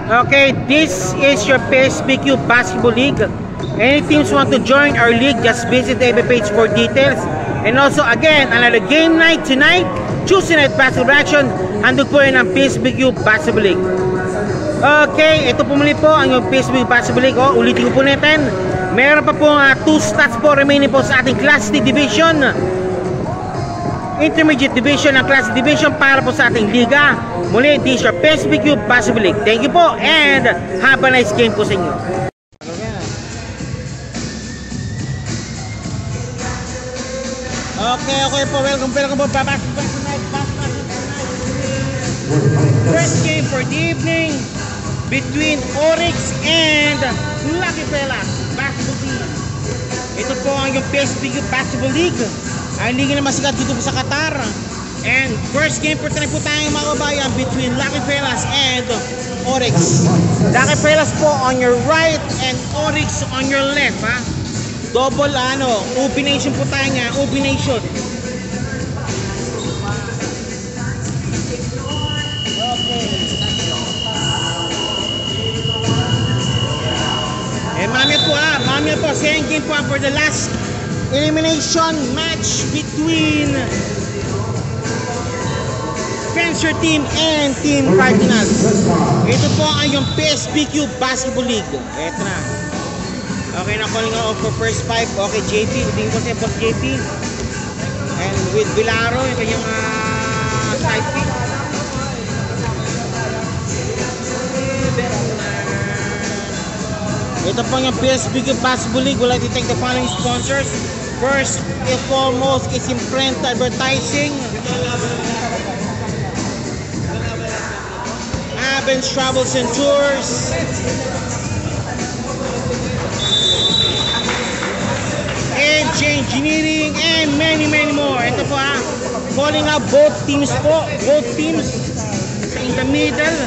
Okay, this is your PSBQ Basketball League. Any teams want to join our league, just visit the FB page for details. And also again, another game night tonight, Tuesday night basketball action. Handog po yun ang PSBQ Basketball League. Okay, ito po muli po ang yung PSBQ Basketball League. Ulitin ko po natin. Meron pa po 2 stats po remaining po sa ating Class D Division, Intermediate Division ng Class D Division para po sa ating liga. Muli, this is your PSBQ Basketball League. Thank you po and have a nice game po sa inyo. Okay po, welcome po. First game for the evening between Oryx and Lucky Fellas Basketball Team. Ito po ang yung PSBQ Basketball League, ang liga na masikat dito po sa Qatar. And first game po tayo mga kabayan between Lucky Fellas and Oryx. Lucky Fellas po on your right and Oryx on your left, ha. Double UP Nation po tayo nga, UP Nation. Okay. Eh mamaya po, second game po for the last elimination match between Fencer Team and Team Cardinals. Ito po ang yung PSBQ Basketball League. Ito na. Okay na, calling out for first 5. Okay, JP. Tingin ko siya boss JP. And with Vilaro, yung kanyang side pick. Ito po yung PSBQ Basketball League. We'd like to thank the following sponsors. First and foremost is Imprenta Advertising, Abens Travels and Tours, Edge Engineering, and many more. Ito po calling out both teams po, both teams in the middle.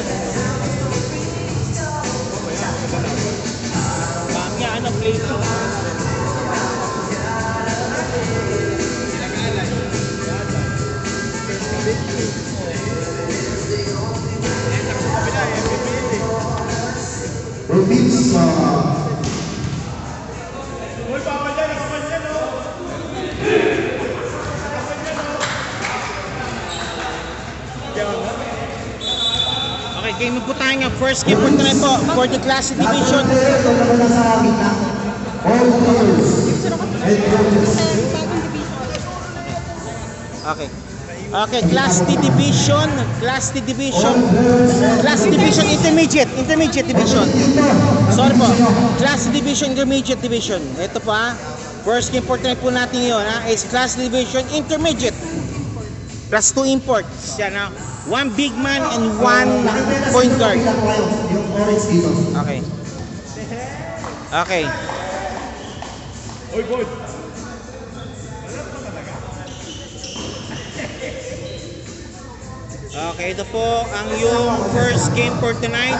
Okay, game po tayo nga. First game po tonight po for the Class D Division. Okay, Class D Division, Intermediate Division. Sorry po, Class D Division, Intermediate Division. Ito po first game po tonight po natin yun is Class D Division Intermediate. Plus 2 imports. Yan 1 big man and 1 point guard. Okay. Okay, ito po ang yung first game for tonight.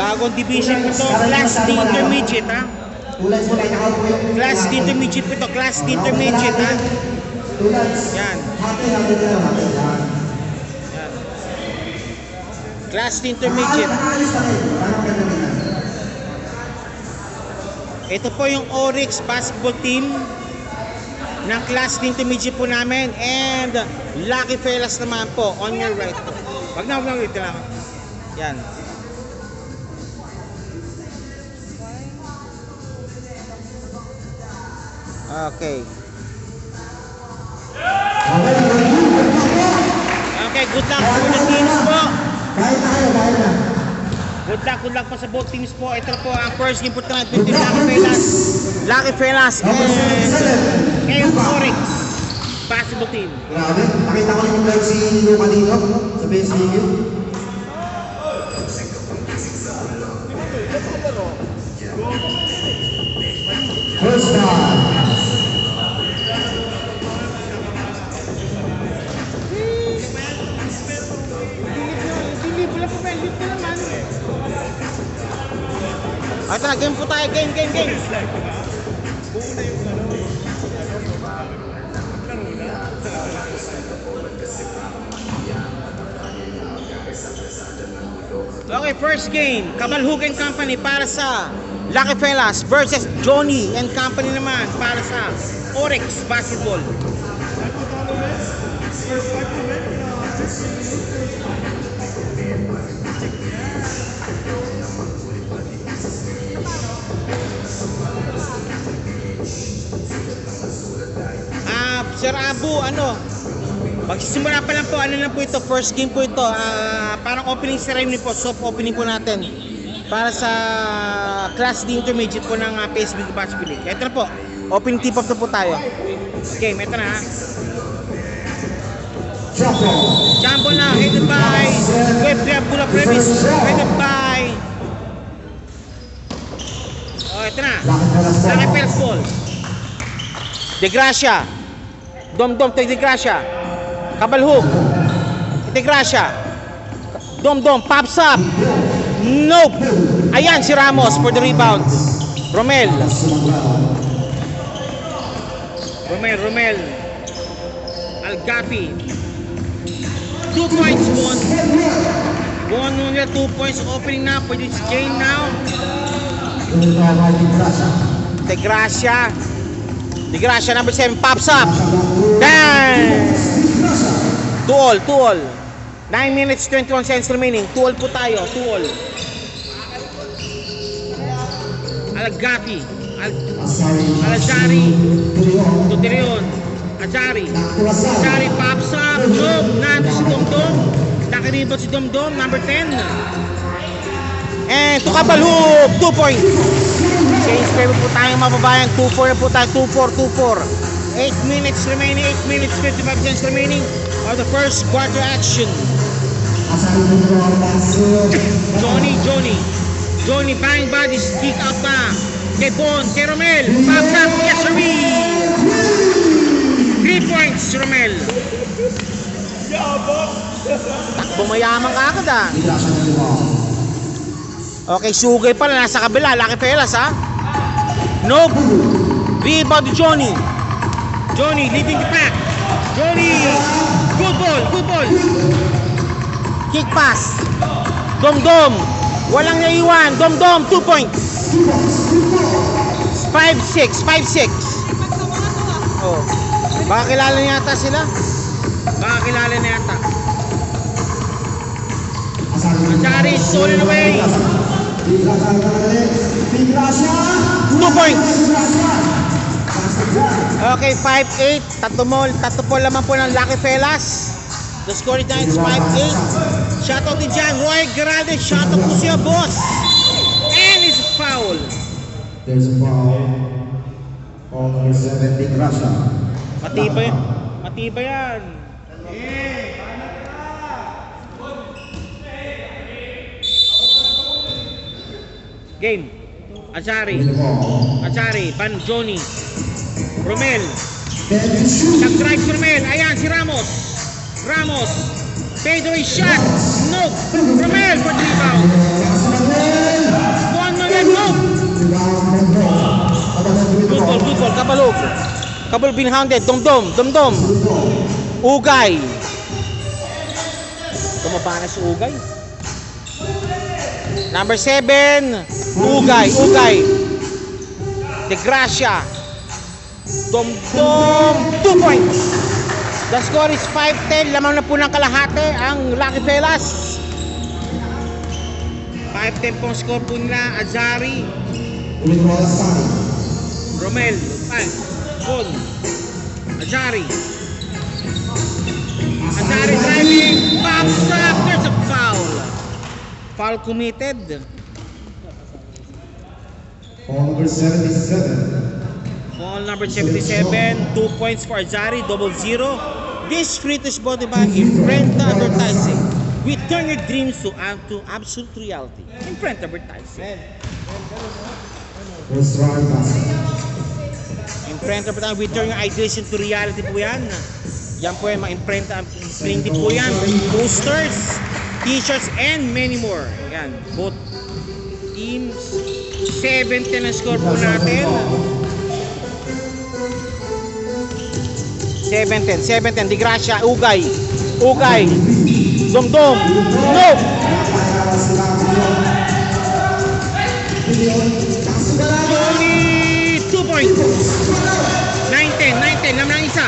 Bagong division po ito, Class D Intermediate Class D Intermediate po ito, Class D Intermediate Yan. Class D Intermediate. Ito po yung Oryx Basketball Team ng Class D Intermediate po namin, and Lucky Fellas naman po on your right. Wag na ito lang. Yan. Okay, good luck for the teams po. Good luck po sa both teams po. Ito po ang first game po tonight between Lucky Fellas and Oryx Basketball Team. Grabe, nakita ko yung vlog si Luca dito sa PSBQ. First time. Ito na, game po tayo. Game. Kasi sa dengan mudah Okay, first game, Cabalhug and Company para sa Lucky Fellas versus Johnny and Company naman para sa Oryx Basketball. Sir Abu, magsisimula pa lang po, ito, first game po ito, parang opening ceremony po, soft opening po natin para sa Class D Intermediate po ng PSB Basketball League. Ito na po, opening tip-off na po tayo. Game, ito na ha. Jumbo na, headed by Web Bula Previs, headed by ito na, Lucky Fellas ball. De Gracia, Dom-Dom to De Gracia. Cabalhug, De Gracia. Dom-Dom pops up. Nope. Ayan si Ramos for the rebound. Romel. Algapi. 2 points, Bon Nunez, 2 points opening now for this game now. De Gracia. De Gracia, number 7, pops up. Bang! 2 all. 9 minutes, 21 seconds remaining. 2 all po tayo, 2 all. Alagapi. Alajari. Tutirion. Ajari pops up. Nope. Nando si Dom-Dom. Nakiribot si Dom-Dom, number 10. And to Cabalhug, 2 points. Change paper po tayo mababayan. 2-4 na po tayo. 2-4. 8 minutes remaining. 8 minutes 55 seconds remaining of the first quarter action. Johnny bang bodies. Kick out na. Kay Bon. Kay Romel. Pops up. Yes, sir. 3 points, Romel. Takbo mayaman ka agad ah. Okay, sugay pala. Nasa kabila. Lucky Fellas ha. Nope. Rebound to Johnny. Johnny leading the pack. Johnny. Good ball. Kick pass. Dom-Dom. Walang naiwan. Dom-Dom. 2 points. 5-6. Oh. Baka kilala na yata sila. Achari stolen away. 2 points. Okay, 5-8. Tatlo po lamang po ng Lucky Fellas. The score is 5-8. Shoutout ni Jan Roy Garalde. Shoutout po siya, boss. And it's a foul. There's a foul. On number 7, De Gracia. Matibay yan. Game. Achari, Ban Johnny. Romel. Nag-drive si Romel. Ayan si Ramos. Fadeaway shot. No. Romel for the rebound. No. Good ball. Cabalhug being hounded. Dom-Dom. Ugay. Tumaba na si Ugay. Number 7. Ugay. De Gracia. Dom-Dom. 2 points. The score is 5-10. Lamang na po ng kalahati ang Lucky Fellas. 5-10 pong score po nila. Azari. Romel. Bon. Azari driving. Pops up. There's a foul. Foul committed. Foul number 77. Foul number 77. 2 points for Azari. 0-0. This street is brought to you by Imprenta Advertising. We turn your dreams to absolute reality. Imprenta Advertising. Imprenta Advertising. We turn your ideas into reality po yan. Yan po yan, mga imprenta. Printing po yan. Posters, t-shirts, and many more. Yan. Both teams. 7-10 ang score po natin. 7-10. De Gracia, Ugay. Dom-Dom. No! Johnny, 2 points. 9-10 naman ang isa.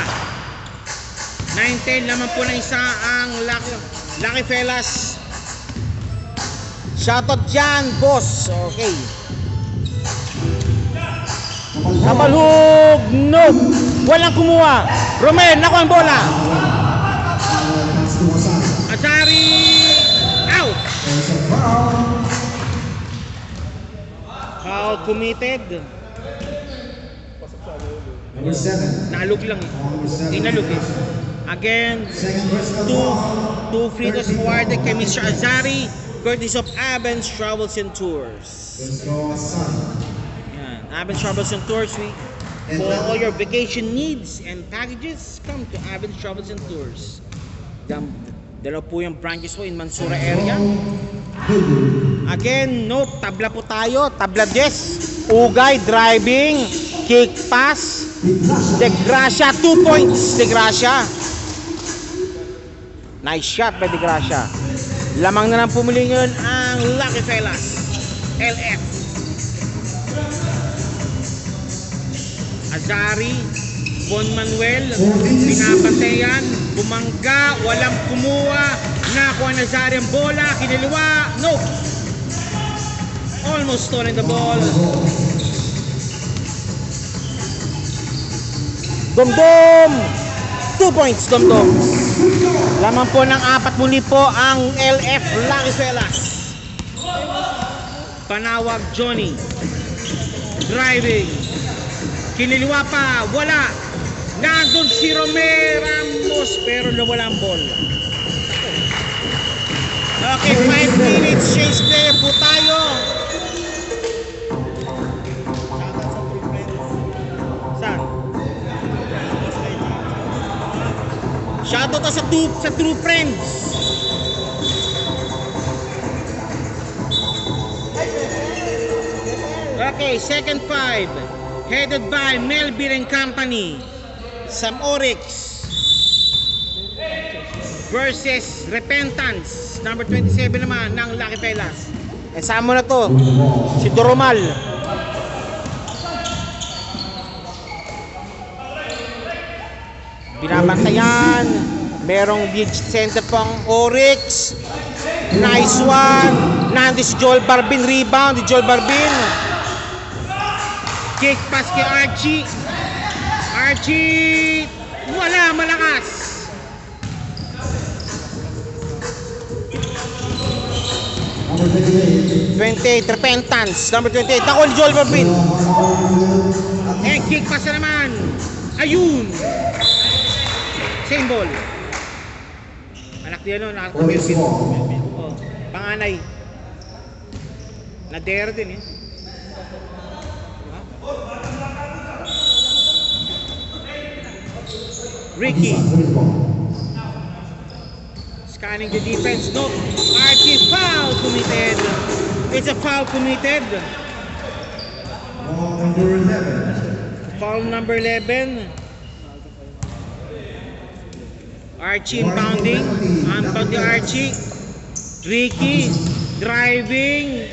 9-10 naman po ng isa ang Lucky Fellas. Shoutout dyan, boss. Okay. Kabalhog, no. Walang kumuha. Romel, nakuha ang bola. Azari, out. Foul committed. Number 7. Nalog lang eh. Inalog eh. Again, two free throws awarded kay Mr. Azari, courtesy of Abens Travels and Tours. Yan. Abens Travels and Tours. For all your vacation needs and packages, come to Abens Travels and Tours. Dalawa po yung branches po in Mansura area. Again, no, tabla po tayo. Tabla des. Ugay, driving, kick pass. De Gracia, 2 points. De Gracia. Nice shot by De Gracia. Lamang na lang pumuli ngayon ang Lucky Fellas. LF. Azari, Bon Manuel, pinapantayan, bumangga, walang kumuha, nakuha na Azari ang bola, kiniliwa, no! Almost stolen the ball. Domdom! 2 points, Domdom. Lamang po ng 4 muli po ang LF Lucky Fellas. Panawag Johnny. Driving. Kiniliwa pa, wala. Nandun si Romel Ramos pero nawala ang ball. Okay, 5 minutes change player po tayo. Saan? Shoutout sa True Friends. Okay, second 5. Headed by Melvin and Company. Sam Oryx versus Repentance. Number 27 naman ng Lucky Fellas. Kasama mo na to, si Doromal. Binabantayan. Merong beach center pang Oryx. Nice one. Nandito si Joel Barbin. Rebound ni Joel Barbin. Kick pass kay Archie. Archie, wala, malakas. Number 28. 28, Repentance. Number 28, ako ni Joel Barbin. Kick pass na naman. Ayun. Same ball. Anak niya no, nakakapagpil. Oh, panganay. Nadera din eh. Ricky. Scanning the defense. No. Archie, foul committed. It's a foul committed. Ball number 11. Foul number 11. Archie inbounding. Unbound the Archie. Ricky driving.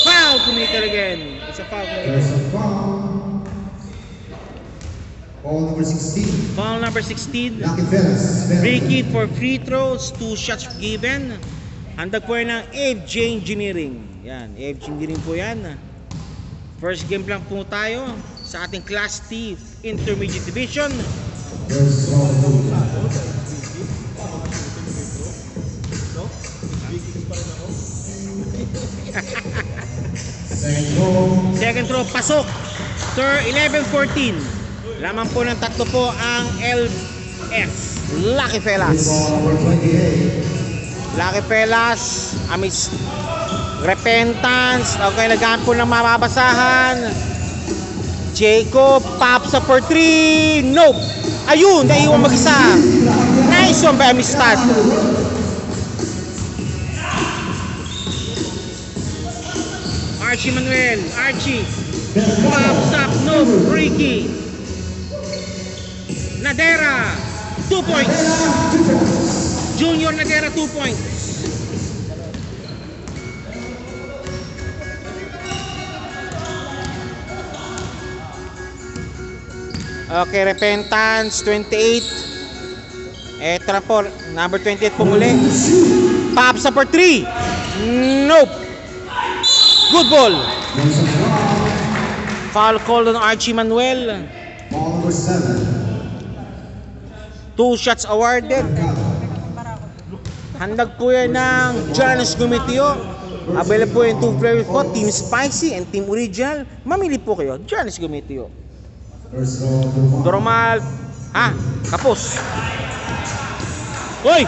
Foul committed again. It's a foul committed. There's a foul. Ball number 16. Foul number 16. Lucky Fellas. Ricky for free throws, 2 shots given. Handag po yan ng FJ Engineering. Yan, FJ Engineering po yan. First game lang po tayo sa ating Class T Intermediate Division. There's ball number 2. Second throw, pasok. Sir, 11-14. Lamang po ng tatlo po ang LF Lucky Fellas. Ball number 28. Lucky Fellas, amis Repentance. Okay, naghaan po ng mababasahan. Jacob, pops up for 3. Nope. Ayun, naiwan mag-isa. Nice one by Amistad. Archie Manuel. Archie. Pops up. Nope. Ricky. Nadera. 2 points. Junior Nadera, 2 points. Okay, Repentance, 28. Eto na po, number 28 po muli. Pops up for 3. Nope. Good ball. Foul call on Archie Manuel. Ball number 7. 2 shots awarded. Handag po yan ng Janus Gumitio. Available po yung 2 flavors po, Team Spicy and Team Original. Mamili po kayo, Janus Gumitio. First roll, number 1. Normal. Kapos. Hoy!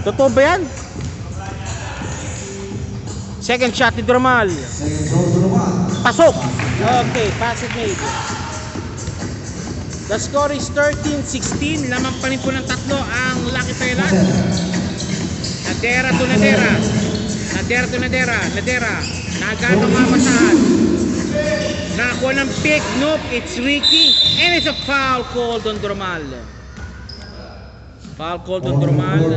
Totoo ba yan? Second shot ni Normal. Second roll, number 1. Pasok! Okay, pass it made. The score is 13-16. Lamang pa rin po ng tatlo ang Lucky Fellas. Nadera to Nadera. Nadera to Nadera. Nadera. Nagano mapasahan. Nakakuha ng pick. Nope, it's Ricky. And it's a foul called on Dormal. Foul called on Dormal.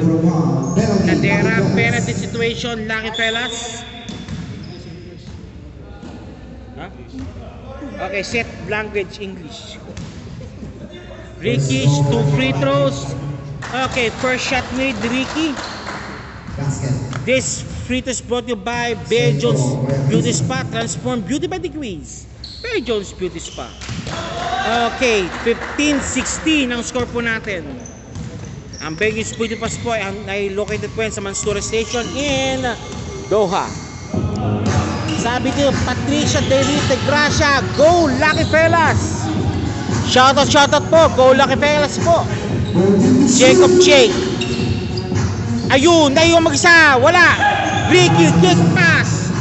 Nadera, penalty situation. Lucky Fellas. Huh? Okay, set language English. Ricky's 2 free throws. Okay, first shot made, Ricky. Basket. This free throws brought to you by Bear Jones Beauty Spa. Transform beauty by degrees. Bear Jones Beauty Spa. Okay, 15-16 ang score po natin. Ang Bear Jones Beauty Spa po ay located po yan sa Mansoura Station in Doha. Sabi ko, Patricia Delite Gracia, go Lucky Fellas! Shoutout po, go Lucky Fellas po. Jacob Jake. Ayun, naiwan mag-isa, wala. Ricky, kick pass.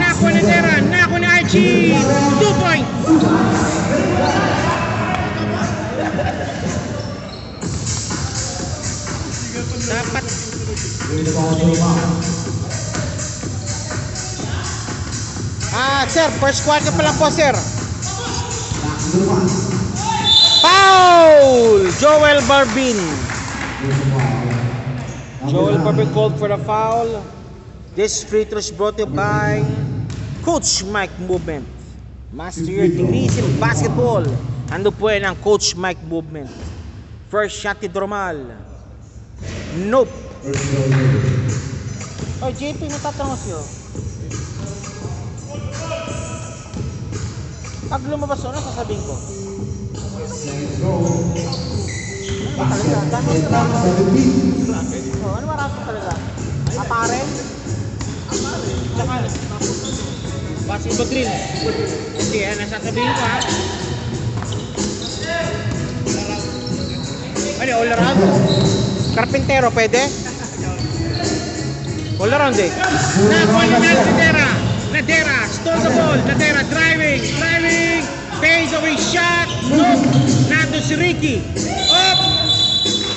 Nako ni Dera, nako ni Archie. 2 points. Dapat. Sir, first quarter pa lang po, sir. Foul! Joel Barbin. Joel Barbin called for the foul. This free throw is brought to you by Coach Mike Movement. Master your degrees in basketball. Ando po yan ang Coach Mike Movement. First shot ni Dormal. Nope. Oh, JP, may tatanong siyo. Pag lumabas ano, sasabihin ko. Ano ba talaga? Gano'n talaga? Ano marasok talaga? Apare? Tsaka, basketball drill. Hindi, nasasabihin ko ha. Ano, all around? Karpintero, pwede? All around eh. Nakuha ni Nadera. Nadera, stole the ball. Nadera, driving. Pays away shot. Nope. Nato si Ricky. Up.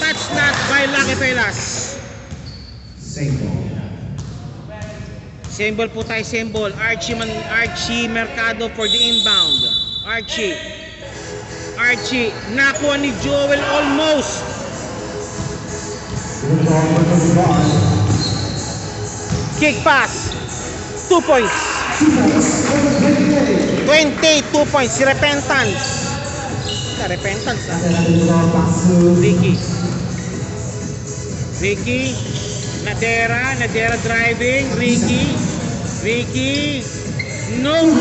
Touch not by Lucky Fellas. Same ball po tayo, same ball. Archie Mercado for the inbound. Archie. Nakuha ni Joel almost. Kick pass. 2 points. 22 points. Si Repentance. Repentance ha. Ricky. Nadera driving. Ricky. No.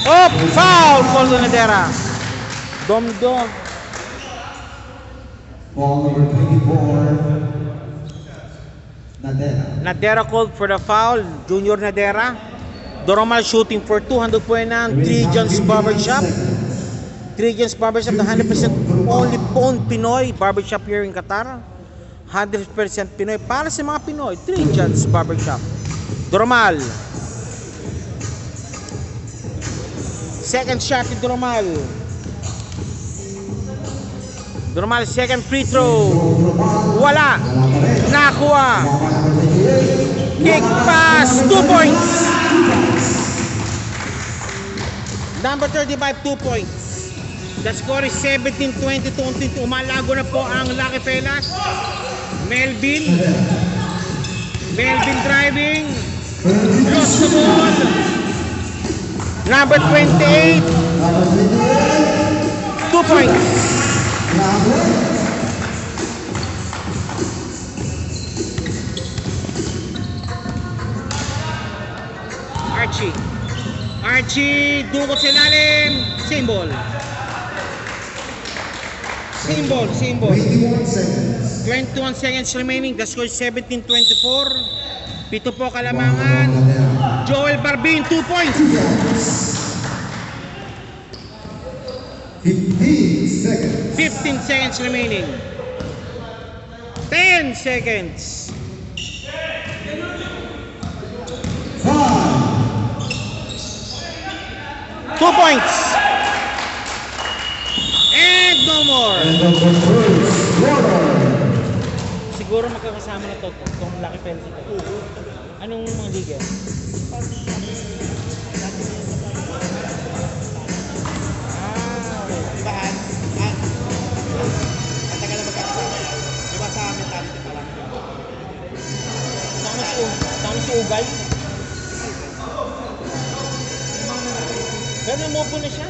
Oh, foul called on Nadera. Domdom. Ball number 24. Nadera called for the foul. Junior Nadera. Dormal shooting for 200 po yan ng Trijan's Barbershop. Trijan's Barbershop, the 100% only owned Pinoy barbershop here in Qatar. 100% Pinoy para sa mga Pinoy. Trijan's Barbershop. Dormal. Second shot ni Dormal. Second free throw. Wala. Nakuha. Kick pass. 2 points. Number 35, 2 points. The score is 17-22. Umalago na po ang Lucky Fellas. Melvin driving. Lost the ball. Number 28. 2 points. Archie, dukot sa ilalim. Same ball. 21 seconds. 21 seconds remaining. The score is 17-24. Pito po kalamangan. Joel Barbin, 2 points. 15 seconds. 15 seconds remaining. 10 seconds. 5. 2 points. And no more. And the first quarter. Siguro magkakasama na to itong Lucky Fellas ito. Anong mga liga? Dibahan? Matagal na magkakasama. Diba sa mentality pa lang? Tama si Ugay. Pero namobo na siya.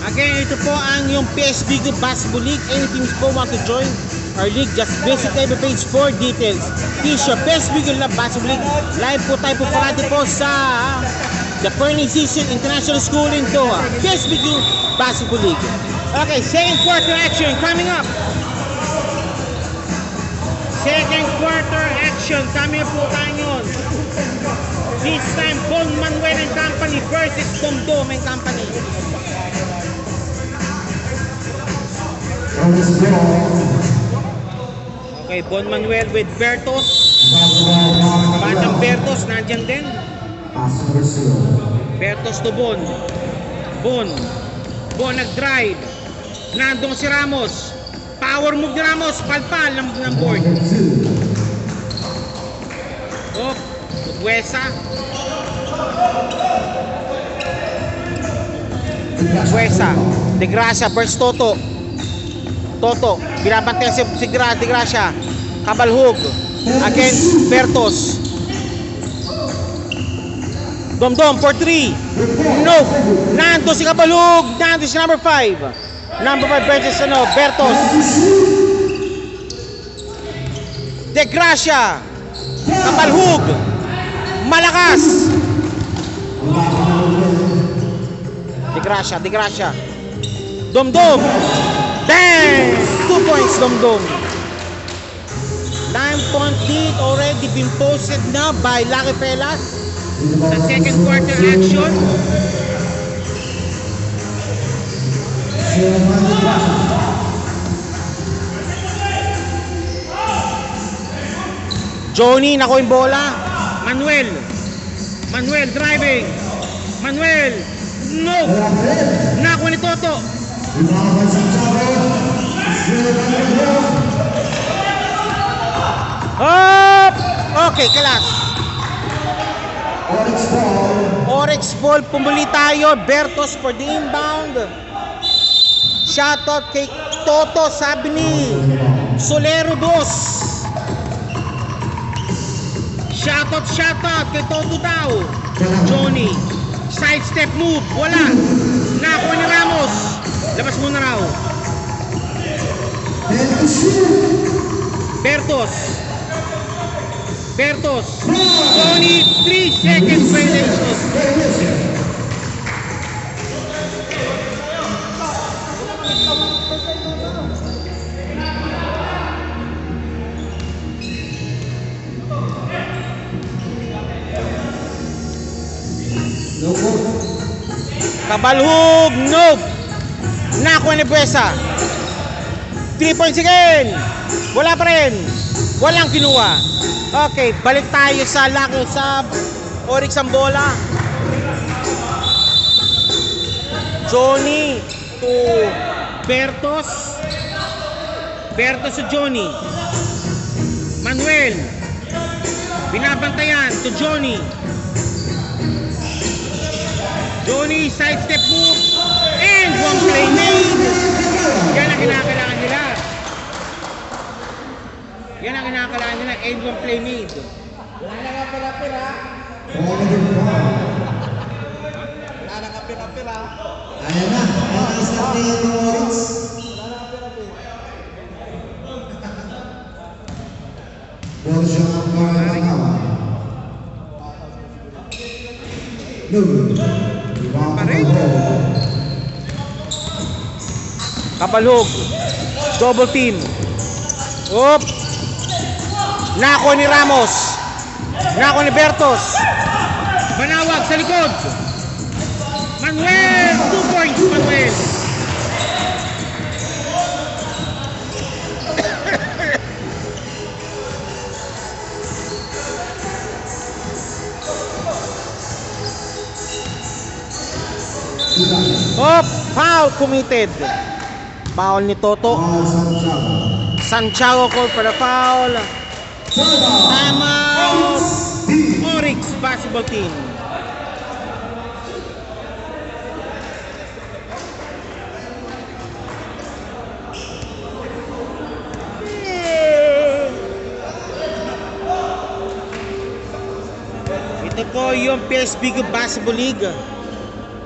Again, ito po ang yung PSB Good Basketball League. Any teams po want to join our league, just visit every page for details. T-shirt, PSB Good Basketball League. Live po tayo po parati po sa the Burning Season International School in Doha. PSB Good Basketball League. Okay, second quarter action coming up. Second quarter action coming up po tayo. This time, Bon Manuel and Company versus Domdom and Company. Okay, Bon Manuel with Bertos. Batang Bertos, nandyan din. Bertos to Bon. Bon nag-drive. Nandong si Ramos. Power move ni Ramos. Palpal ng board. Oh, Wesa. De Gracia versus Toto. Binabantay si De Gracia. Kabalhug against Bertos. Domdom for 3. No. Nando si Kabalhug. Nando si number 5. Number 5 versus Bertos. De Gracia. Kabalhug. Malakas. De Gracia. Domdom. Bang! 2 points, Domdom. 9-point lead already been posted na by Lucky Fellas. Sa second quarter action. Johnny, naku yung bola. Manuel driving. No! Naku ni Toto. Hop! Okay, kalas. Oryx ball, pumuli tayo. Bertos for the inbound. Shoutout kay Toto, sabi ni Solero 2. Shoutout kay Toto daw. Johnny. Side step move, wala. Nakuha ni Ramos. Labas muna raw. Bertos. Johnny, 3 seconds violation. Kabalhug, no. Nakuha ni Buesa. 3 points again. Wala pa rin. Walang kinuha. Okay, balik tayo sa Oryx ang bola. Johnny to Bertos. Bertos to Johnny. Manuel. Binabantayan to Johnny. Johnny, sidestep move. And one play made. Yan ang kinakailangan nila. Yan ang kinakailangan nila. And one play made. Wala na nga pira-pira. Wala na nga pira-pira. Ayan na, start na yung Oryx. Borja Maranawa. Kapalhog. Double team. Oop. Nako ni Ramos. Nako ni Bertos. Banawag sa likod. Manuel. 2 points, Manuel. Oh, foul committed. Foul ni Toto. Santiago called for the foul. Timeout. Oryx basketball team. Ito po yung PSB Basketball League.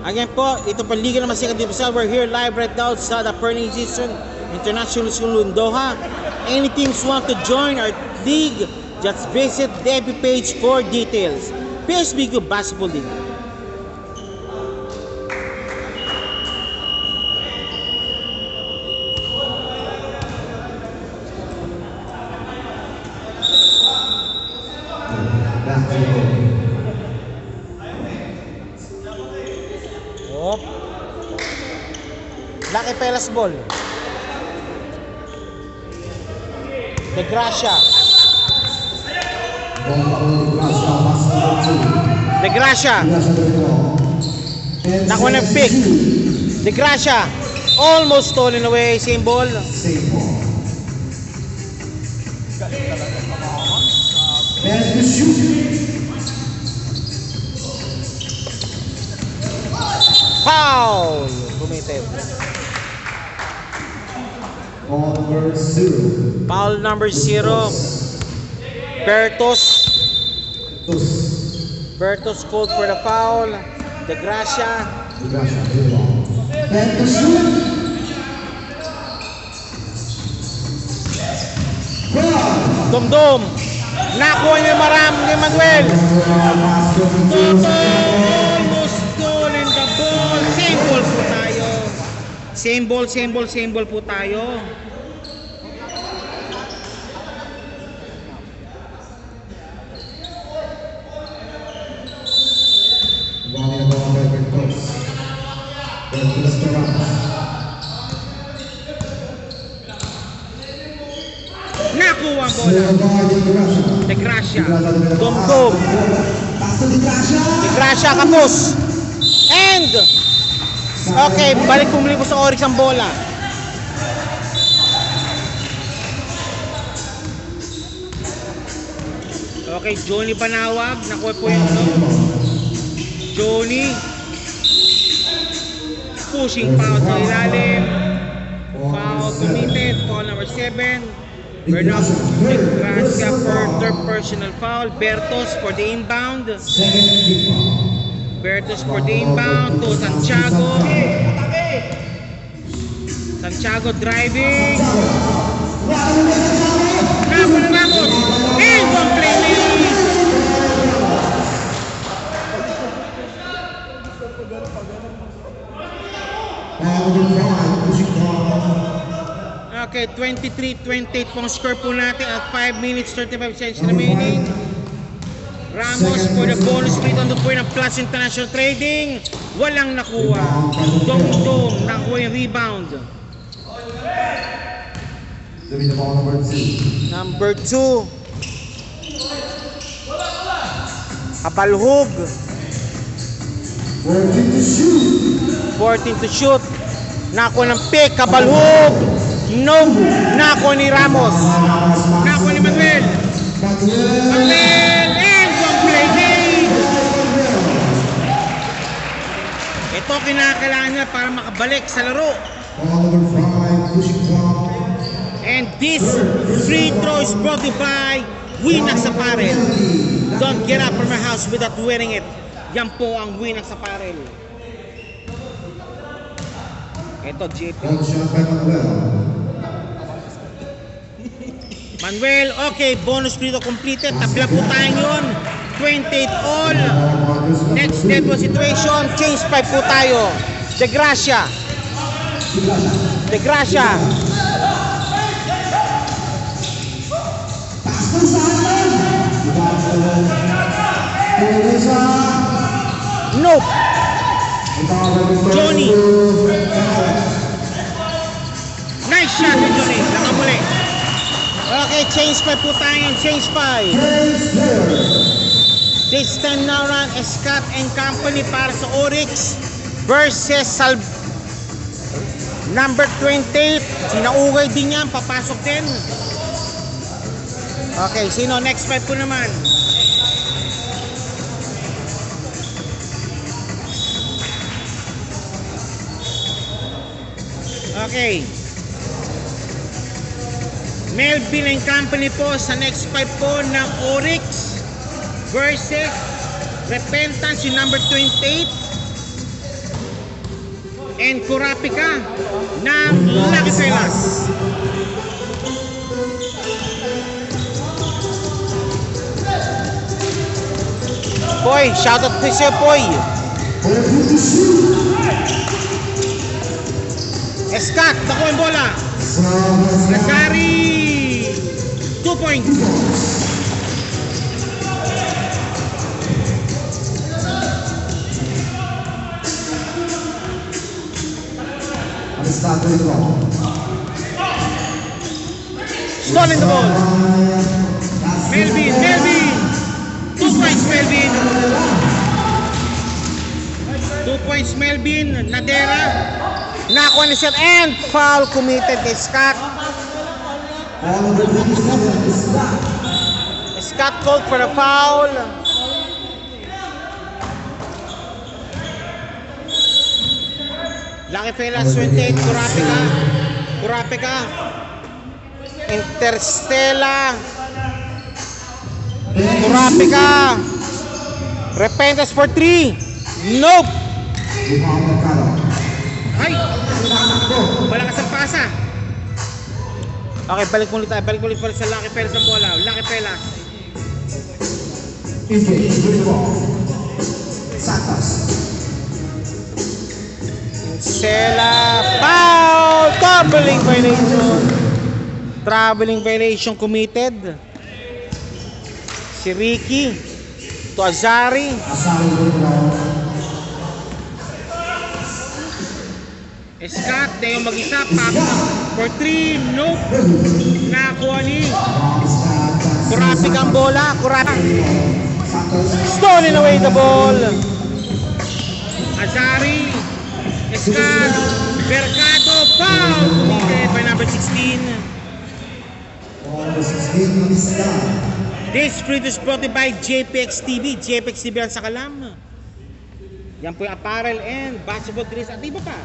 Again po, ito po Liga ng Masikat Divisal. We're here live right now sa the Perning Season International School in Doha. Any teams want to join our league, just visit the FB page for details. PSB Basketball League. Lucky Pelas ball. De Gracia. De Gracia. Nakuha ng pick. De Gracia. Almost stolen away. Same ball. Foul committed. Foul number 0. Bertos. Bertos called for the foul. De Gracia. Dumdum. Nakuha niya Maram ni Manuel. Almost stolen the ball. Same ball po tayo. Same ball po tayo. Nakuha ang bola. De Gracia. Dumdum. De Gracia kapos. And okay, balik pumuli po sa Oryx ang bola. Okay, Johnny Banawag. Nakuha po yung Johnny. Pushing foul sa ilalim. Foul committed. Foul number 7. Bernard De Gracia for third personal foul. Bertos for the inbound. Bertos for the inbound to Santiago. Santiago driving. Nakuha na Ramos. And one play made. Okay, 23-28 pong score po natin at 5 minutes 35 seconds remaining. Ramos for the bonus rate on the point of Plus International Trading. Walang nakuha. Dong-dong nakuha yung rebound. Number 2. Kapalhog. 14 to shoot. Nakuha ng pick. Kapalhog. No. Nakuha ni Ramos. Nakuha ni Manuel. Manuel. sa laro. Ball number 5, pushing foul. And this free throw is brought to you by Winnax Apparel. Don't get up from your house without wearing it. Yan po ang Winnax Apparel. Ito, JP. Ball shot by Manuel. Manuel, okay, bonus free throw completed. Tabla po tayo yun. 28 all. Next net po situation, change 5 po tayo. De Gracia. De Gracia. Nope. Johnny. Nice shot ni Johnny. Nakamuli. Okay, change 5 po tayo. Change 5. This time now run Scott and Company para sa Oryx versus number 28. Sinaugay din yan. Papasok din. Okay, sino? Next 5 po naman. Okay. Melvin and Company po sa next 5 po ng Oryx versus Repentance, yung number 28. And Kurapika ng Lucky Fellas. Poy, shoutout to siya, Poy. Scott, nakuha yung bola. Lazari. 2 points. Stolen the ball. Melvin. 2 points, Melvin. 2 points, Melvin. Nadera. Nakuha ni Sir and foul committed kay Scott. Scott called for a foul. Lucky Fellas 28, Kurapika. Interstella. Kurapika. Repentance for 3. Nope. Ay! Malakas ang pasa. Okay, balik ulit tayo. Balik ulit sa Lucky Fellas ang bola. Lucky Fellas. Sela. Foul! Traveling violation committed. Si Ricky. To Azari. Scott, tayo mag-isa, pack for 3, nope. Nakakuha ni Kurapika ang bola, stolen away the ball. Azari, Scott, Mercado, foul, committed by number 16. This free is brought by JPX TV. JPX TV ang sakalam. Yan po yung apparel and basketball dress. At iba pa.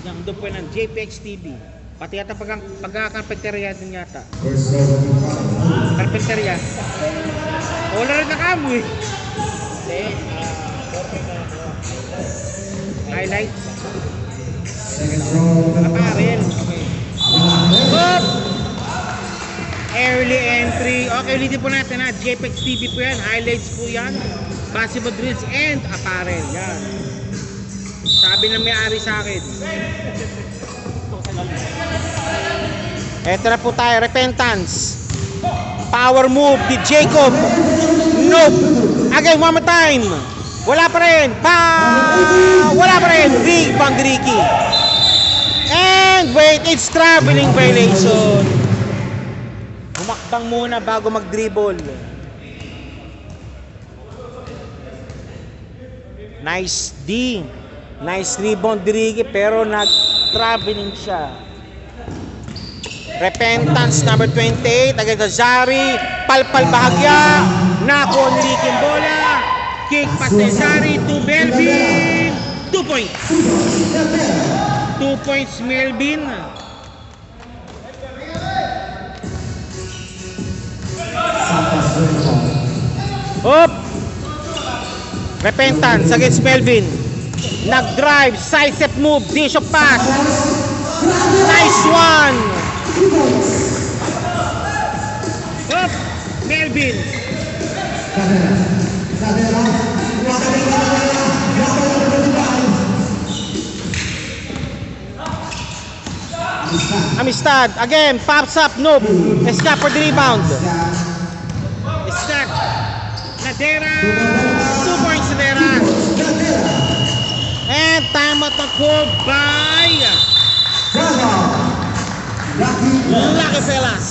Yan doon po ng JPX TV. Pati yata pagkakarpenterya din yata. Karpenterya. Wala rin na kamo eh. Highlights. Apparel. Okay. Up! Early entry. Okay, ulitin po natin ha. JPX TV po yan. Highlights po yan. Basketball drills and apparel. Yan. Sabi ng may-ari sa akin. Eto na po tayo. Repentance. Power move ni Jacob. Nope. Again, one more time. Wala pa rin. Wala pa rin. Big bang Ricky. And wait, it's traveling violation. Humakbang muna bago mag-dribble. Nice D. Nice rebound Ricky pero nag-traveling siya. Repentance number 28 against Azari. Palpal bahagya. Nakuha ni Ricky ang bola. Kick pass ni Azari to Melvin. 2 points. 2 points Melvin. Santos Rainbow. Hop! Repentance against Melvin. Nag-drive, side-step move, dish of pass. Nice one! Hop! Melvin. Amistad, again, pops up, noob. Escape for the rebound. Escape. Nadera. 2 points Nadera. And time out na call by Lucky Fellas.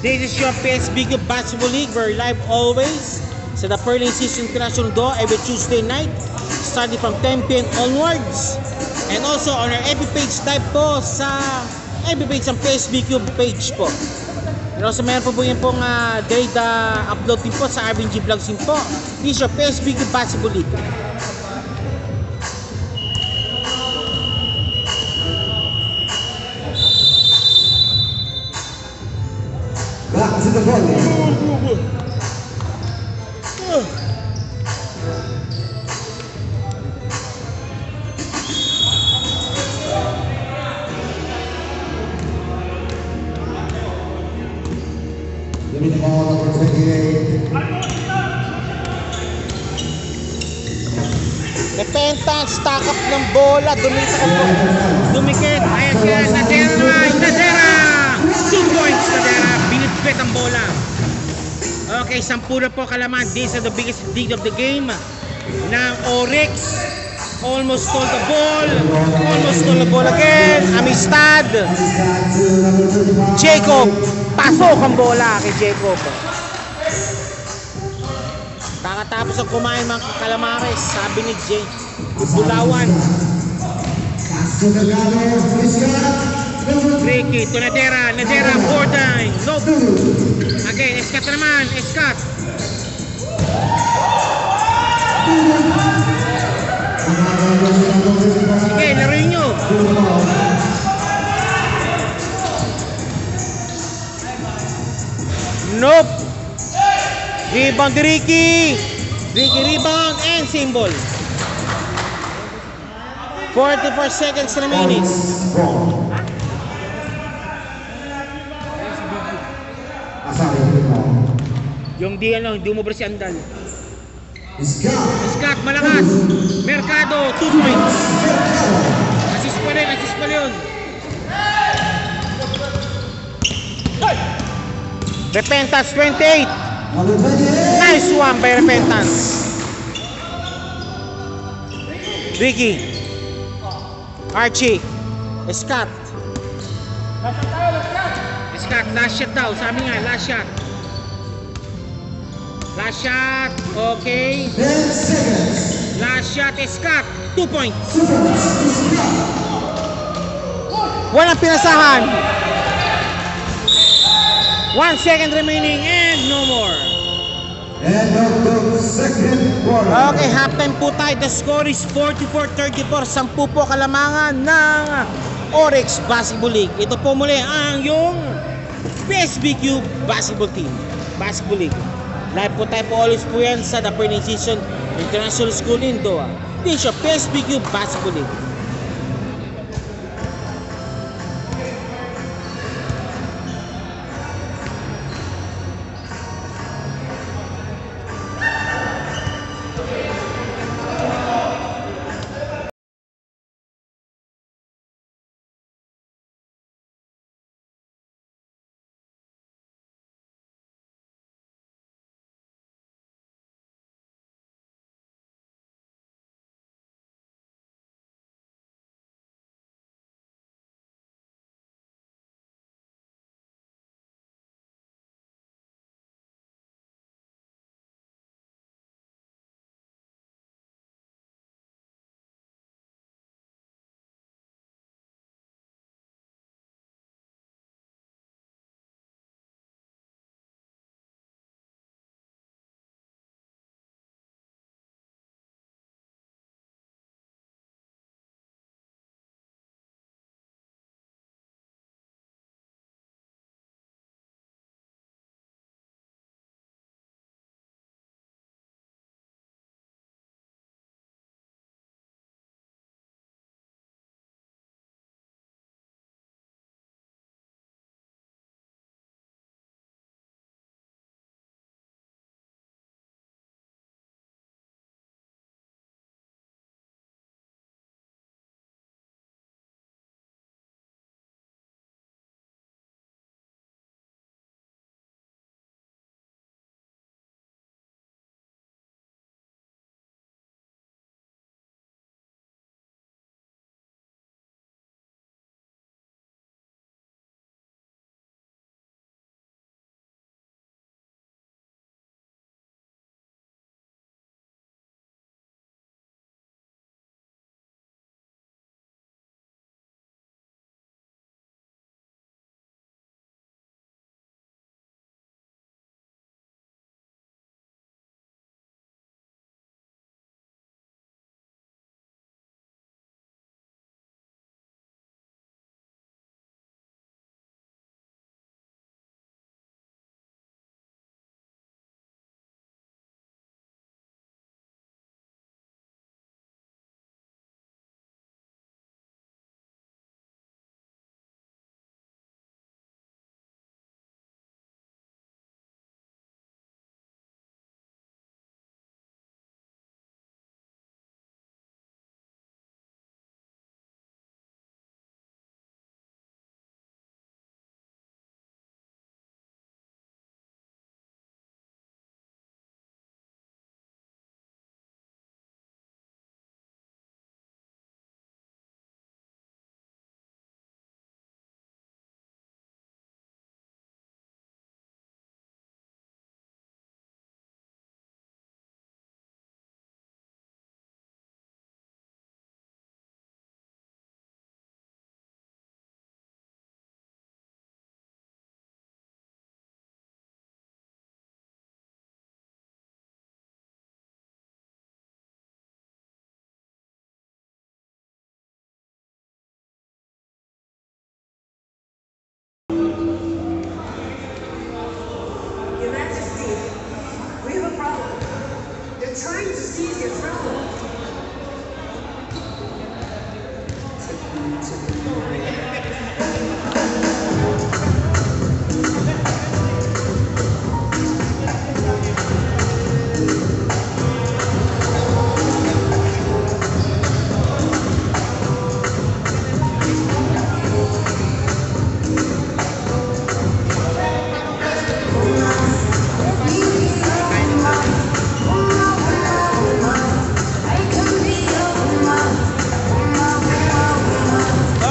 This is your PSBQ Basketball League. We're live always sa the Perling Season International Do every Tuesday night starting from 10 p.m. onwards. And also on our FB page live po sa FB page ng PSBQ page po. And also meron po yan pong delayed upload din po sa RBNG Vlogs din po. This is your PSBQ Basketball League. Back to the volley. Giving the ball number 28. Repentance, stack up ng bola, dumikit, ayan siya, Nadera! 2 points Nadera, binitbit ang bola. Okay, 10 na po kalaman. This is the biggest lead of the game ng Oryx. Almost stole the ball again. Amistad. Jacob, pasok ang bola kay Jacob. Kakatapos ang kumain mga kalamares, sabi ni Jay Bulawan. Ricky to Nadera, 4 times. No. Again, Escat naman, Escat. Sige, laruin nyo. Nope. Rebound ni Ricky. Ricky rebound and symbol. 44 seconds remaining. Yung di umubra si Andal. Scott, malakas. Mercado, 2 points. Assist pa rin. Repentance, 28. Nice one by Repentance. Ricky. Archie. Scott. Scott, last shot daw. Sabi nga, last shot. Last shot, okay. Last shot is Scott, 2 points. Walang pinasahan. 1 second remaining and no more. End of the second quarter. Okay, halftime po tayo. The score is 44-34. 10 po kalamangan ng Oryx Basketball League. Ito po muli ang yung PSBQ Basketball Team. Basketball League. Live po tayo po always po yan sa the Perling Season International School in Doha. This is your PSBQ Basketball League.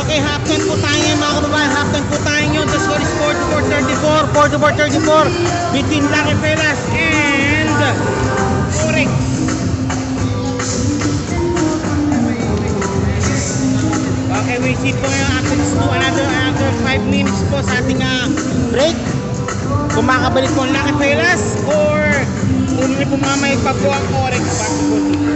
Okay, halftime po tayo ngayon mga kababayan. Halftime po tayo ngayon. The score is 44-34 between Lucky Fellas and Oryx. Okay, we see po ngayon after this po another 5 minutes po sa ating break. Kung makabalik po ang Lucky Fellas or kung hindi po mamay pa po ang Oryx basketball team.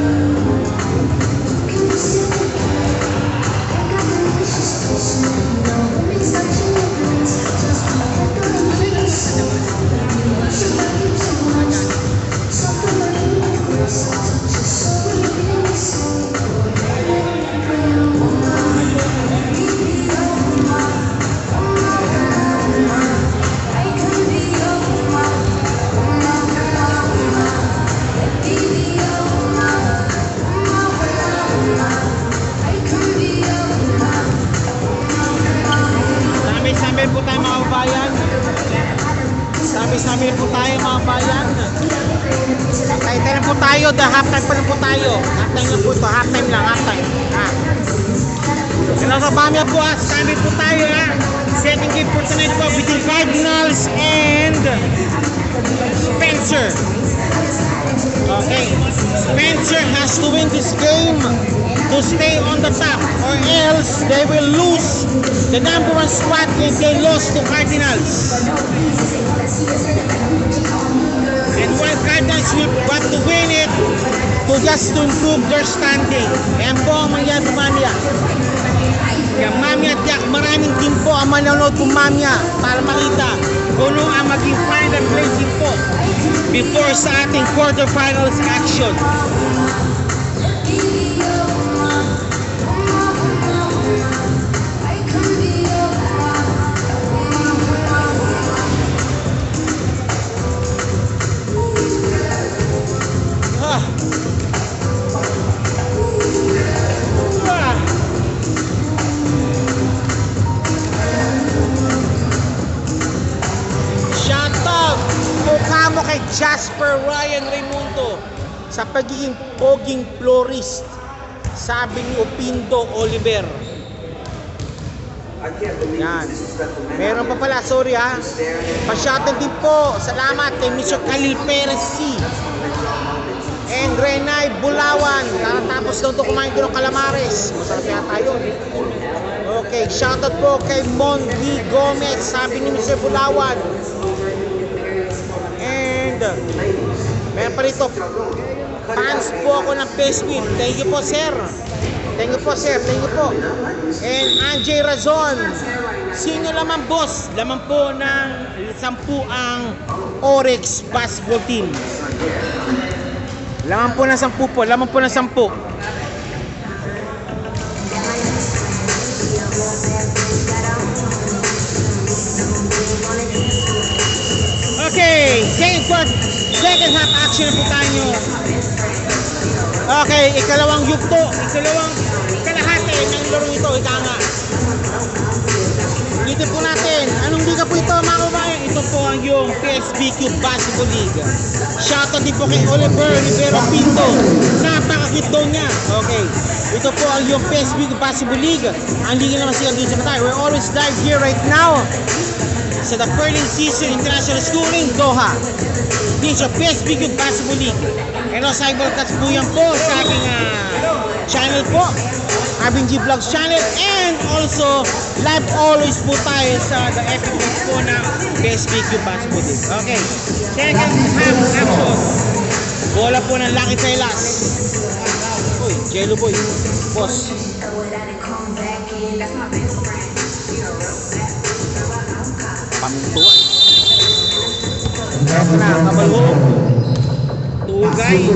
Sabi po tayo mga bayan. Sabi po tayo mga bayan. Tayo po tayo. Halftime pa rin po tayo. Halftime lang po ito. Halftime lang. Halftime. Sa Bamia po sabi po tayo second game for tonight po between Cardinals and Spencer. Okay. Spencer has to win this game to stay on the top, or else they will lose the number 1 spot if they lost to Cardinals. And while Cardinals will want to win it to improve their standing. Ayan po ang mangyayari po Mamiya. Kaya Mamiya at Jack, maraming team po ang manonood po Mamiya para makita kung ano ang maging final placing po before sa ating quarterfinals action. Kay Jasper Ryan Raimundo sa pagiging poging florist, sabi ni Opindo Oliver. Yan. Meron pa pala, sorry pa-shoutout din po, salamat kay Mr. Khalil Perez C and Renay Bulawan. Tapos daw ito kumain ko ng calamares, masarap yata yun. Okay, shoutout po kay Mondi Gomez, sabi ni Mr. Bulawan. Meron pa rito, fans po ako ng Pesquil. Thank you po sir. Thank you po sir. Thank you po. And Anjay Razon, sino laman boss? Laman po ng 10 ang Oryx basketball team. Laman po ng 10 po. Laman po ng 10. Okay, second half action po tayo. Okay, ikalawang yugto, kalahati ng laro ito, ika nga. Ulitin po natin, anong liga po ito mga kabayan? Ito po ang yung PSBQ Basketball League. Shoutout din po kay Oliver Rivero Pinto, napakakit daw niya. Okay, ito po ang yung PSBQ Basketball League. Ang liga naman siya dito sa tayo. We're always live here right now sa the Perling Season International School in Doha. This is PSBQ Basketball League. And also simulcast po yan po sa aking channel po, Arvin G Vlogs channel, and also live always po tayo sa the FB page po ng PSBQ Basketball League. Okay, second half action. Bola po ng Lucky Fellas. Uy, Jello Boy, boss. Pamintuan. Ito na, kabalho. 2 Ugay.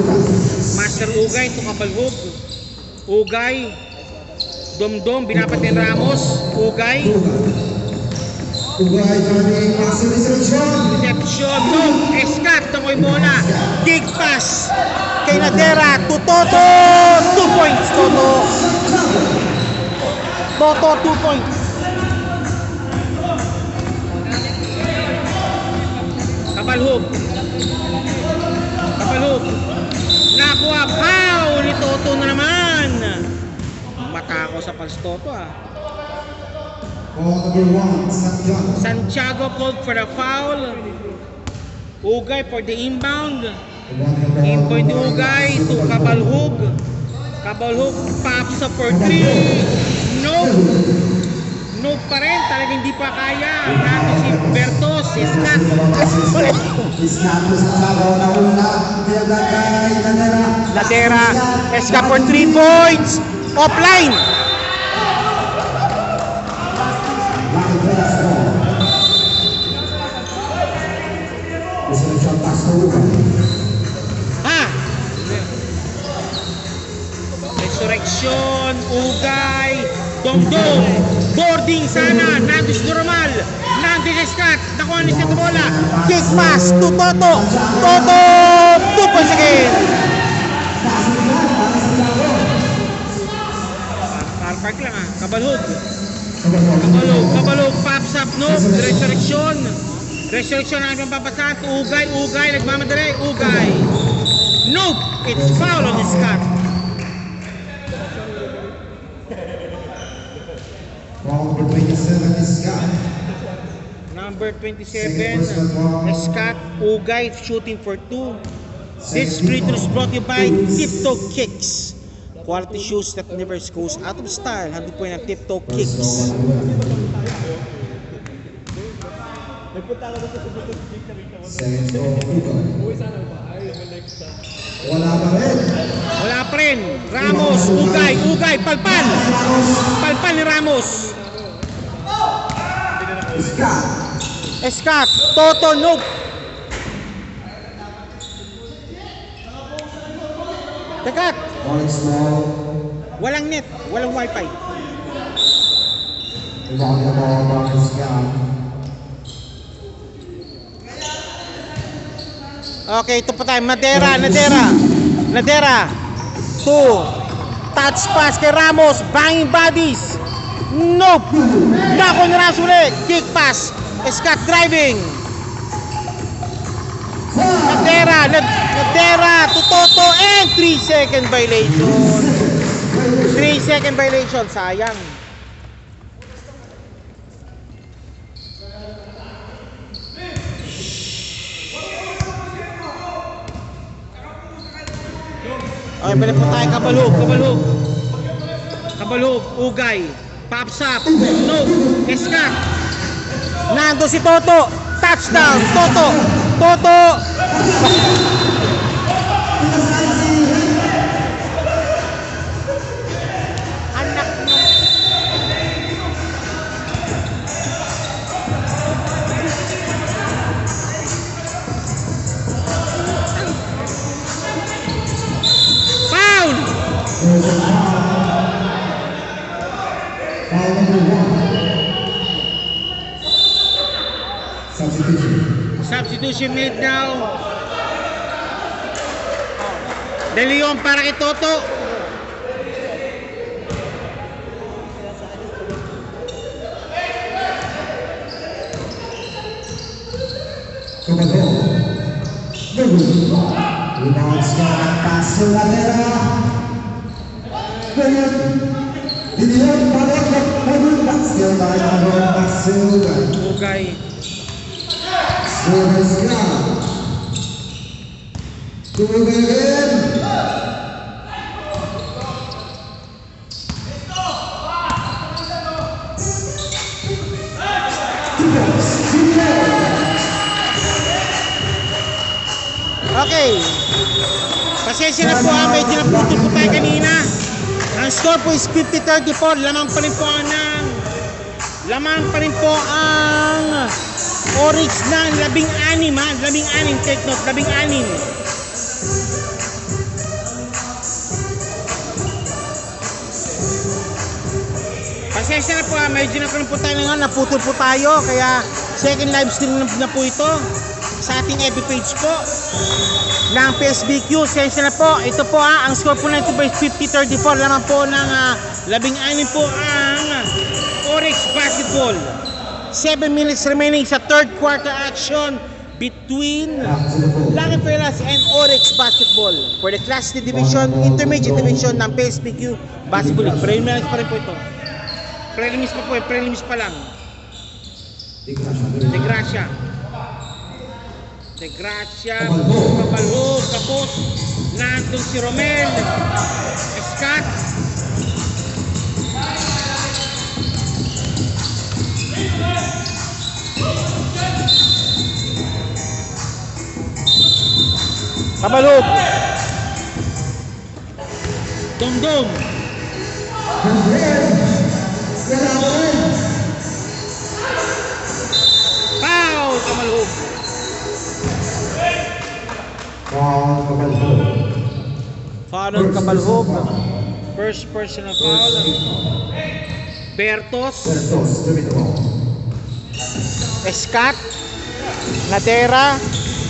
Master Ugay to Kabalhog. Ugay. Domdom, binapatin Ramos. Ugay. Ugay joining Master Reception. Reception. No. Escat. Tamoy bola. Dig pass. Kay Nadera. To Toto. 2 points. Toto. Toto, 2 points. Kabalhog. Kabalhog. Nakuha. Foul ni Toto na naman. Mata ko sa pals Toto Ball number 1, Santiago. Santiago called for the foul. Ugay for the inbound. Inbound ni Ugay to Kabalhog. Kabalhog pops up for 3. No. No pa rin. Talagang hindi pa kaya. Nato si Bertos. Escat. Isnato Santiago na una. Kay Nadera. Ladera. Escat for 3 points. Offline. Lucky Velas ball. Reception pass to Ugay. Resurrection, Ugay, Domdom, boarding sana, Nandus normal, Nandus Escat, nakuha ni Sito bola, kick pass to Toto, Toto, 2 points again. Park lang Kabalhog. Kabalhog, pops up, no, Resurrection. Resurrection ang papasahan to Ugay, nagmamadali, Ugay. Nope, it's foul on Escat. Ball number 27 is Scott. Number 27, Escat, Ugay shooting for 2. This free throw is brought to you by Tiptoe Kicks. Quality shoes that never goes out of style. Handog po yung Tiptoe Kicks. Second goal, Ugay. Wala pa rin. Ramos, Ugay, palpal. Palpal ni Ramos. Scott. Escat, Toto, nope. Tekat, Ball small. walang net, walang wifi. Rebound the ball by Scott. Okay, ito pa tayo. Nadera. 2. Touch pass kay Ramos. Banging bodies. Nope. Nako ni Ramos ulit. Kick pass. Escat driving. Nadera to Toto and 3-second violation. 3-second violation. Sayang. Okay, balik po tayo. Kabalhog, Ugay. Pops up. No. Escat. Nando si Toto. Touchdown. Toto. Anak mo. Foul number 1. Substitution made now. De Leon para kay Toto. Rebound Scott. Pass to Nadera. Still by number Ugay. Score is Scott. To Ugay again. Okay. Pasensya na po medyo naputol po tayo kanina. Ang score po is 50-34. Lamang pa rin po ang Oryx ng 16. 16. Take note, 16. Pasensya na po medyo nagkaroon po tayo ngayon, naputol po tayo, kaya second live stream na po ito sa ating FB page po ng PSBQ. Pasensya na po, ito po ang score po natin by 50-34 naman po ng 16 po ang Oryx Basketball. 7 minutes remaining sa third quarter action between Lucky Fellas and Oryx Basketball for the Class D Division, Intermediate Division ng PSBQ Basketball League. Preliminaries pa rin po ito. Prelims pa po, prelims pa lang. De Gracia. Kabalhog, kapos. Nandun si Romel. Scott. Kabalhog. Dom. Foul, Kabalhog. Foul, Kabalhog. First personal foul. Bertos. Scott. Nadera.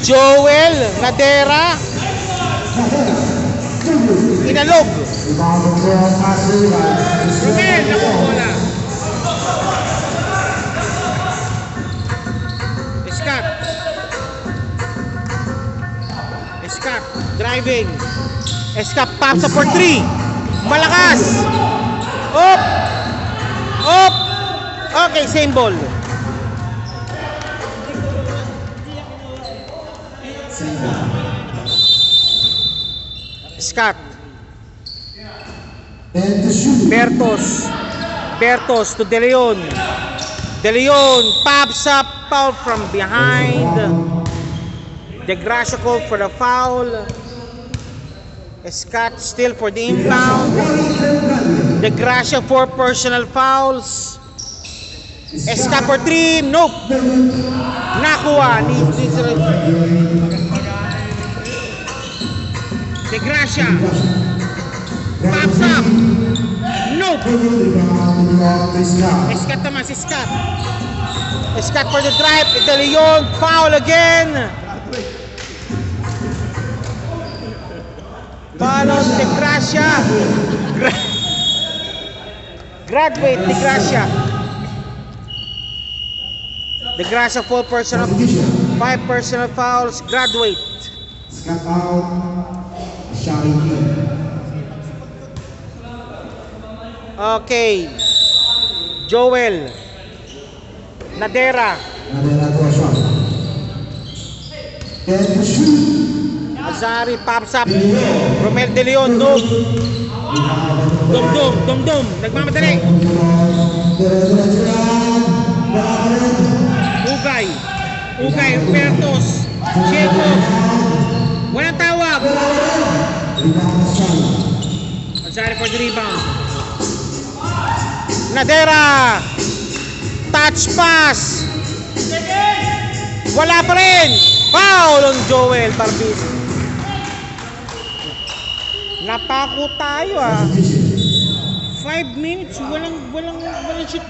Joel. Nadera. Inalog. Romel, nakubola. Scott driving. Scott pops up for 3. Malakas. Up. Okay, same ball. Scott. Bertos to De Leon. De Leon pops up, foul from behind. De Gracia called for the foul. Scott still for the inbound. De Gracia 4 personal fouls. Scott for 3. Nope. Nakuha ni De Gracia. Pops up. Nope. Scott naman si Scott. Scott for the drive. De Leon foul again. Balon De Gracia. Graduate De Gracia. De Gracia 4 personal, 5 personal fouls. Graduate. Scott out. Okay. Joel. Nadera. Azari pops up. Romel De Leon, no. Dom. Nagmamadali. Ugay, Bertos. Checo. Walang tawag. Azari for the rebound. Nadera. Touch pass. Wala pa rin. Foul on Joel Barbis. Napako tayo 5 minutes, walang shoot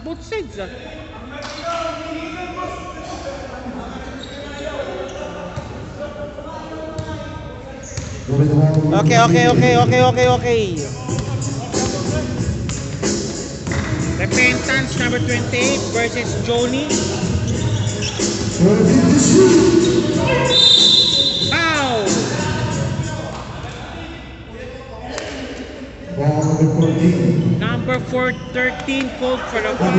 both sides Okay. Repentance number 28 versus Johnny. Foul. Number 413 called for the foul.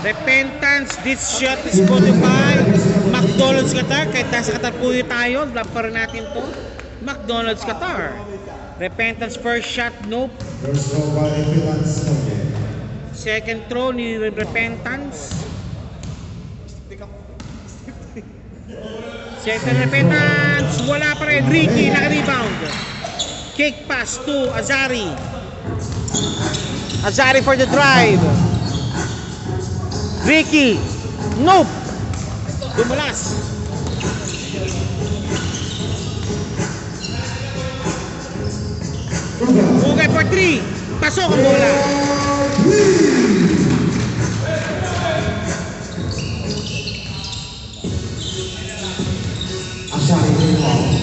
Repentance, this shot is called by McDonald's Qatar. Kahit nasa Qatar po tayo, love pa rin natin to. McDonald's Qatar. Repentance first shot, nope. Second throw ni Repentance. Second Repentance, wala pa rin. Ricky naka-rebound. Kick pass to Azari. Azari for the drive. Ricky, nope. Dumulas. Ugay for 3. Pasok ang bola. Asari may foul.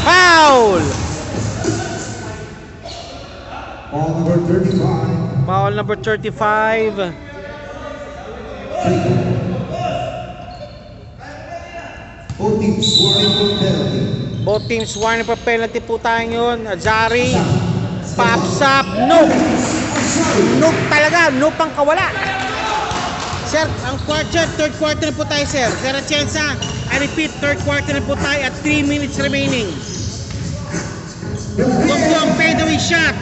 Foul! Ball number 35. Foul number 35. Both teams warning for penalty. Both teams warning for penalty po tayo yun. Azari, pops up, nope. Nope talaga, nope ang kawala. Sir, ang third quarter na po tayo, sir. Sir Atienza, I repeat, third quarter na po tayo at 3 minutes remaining. Gumbo ang fadeaway shot.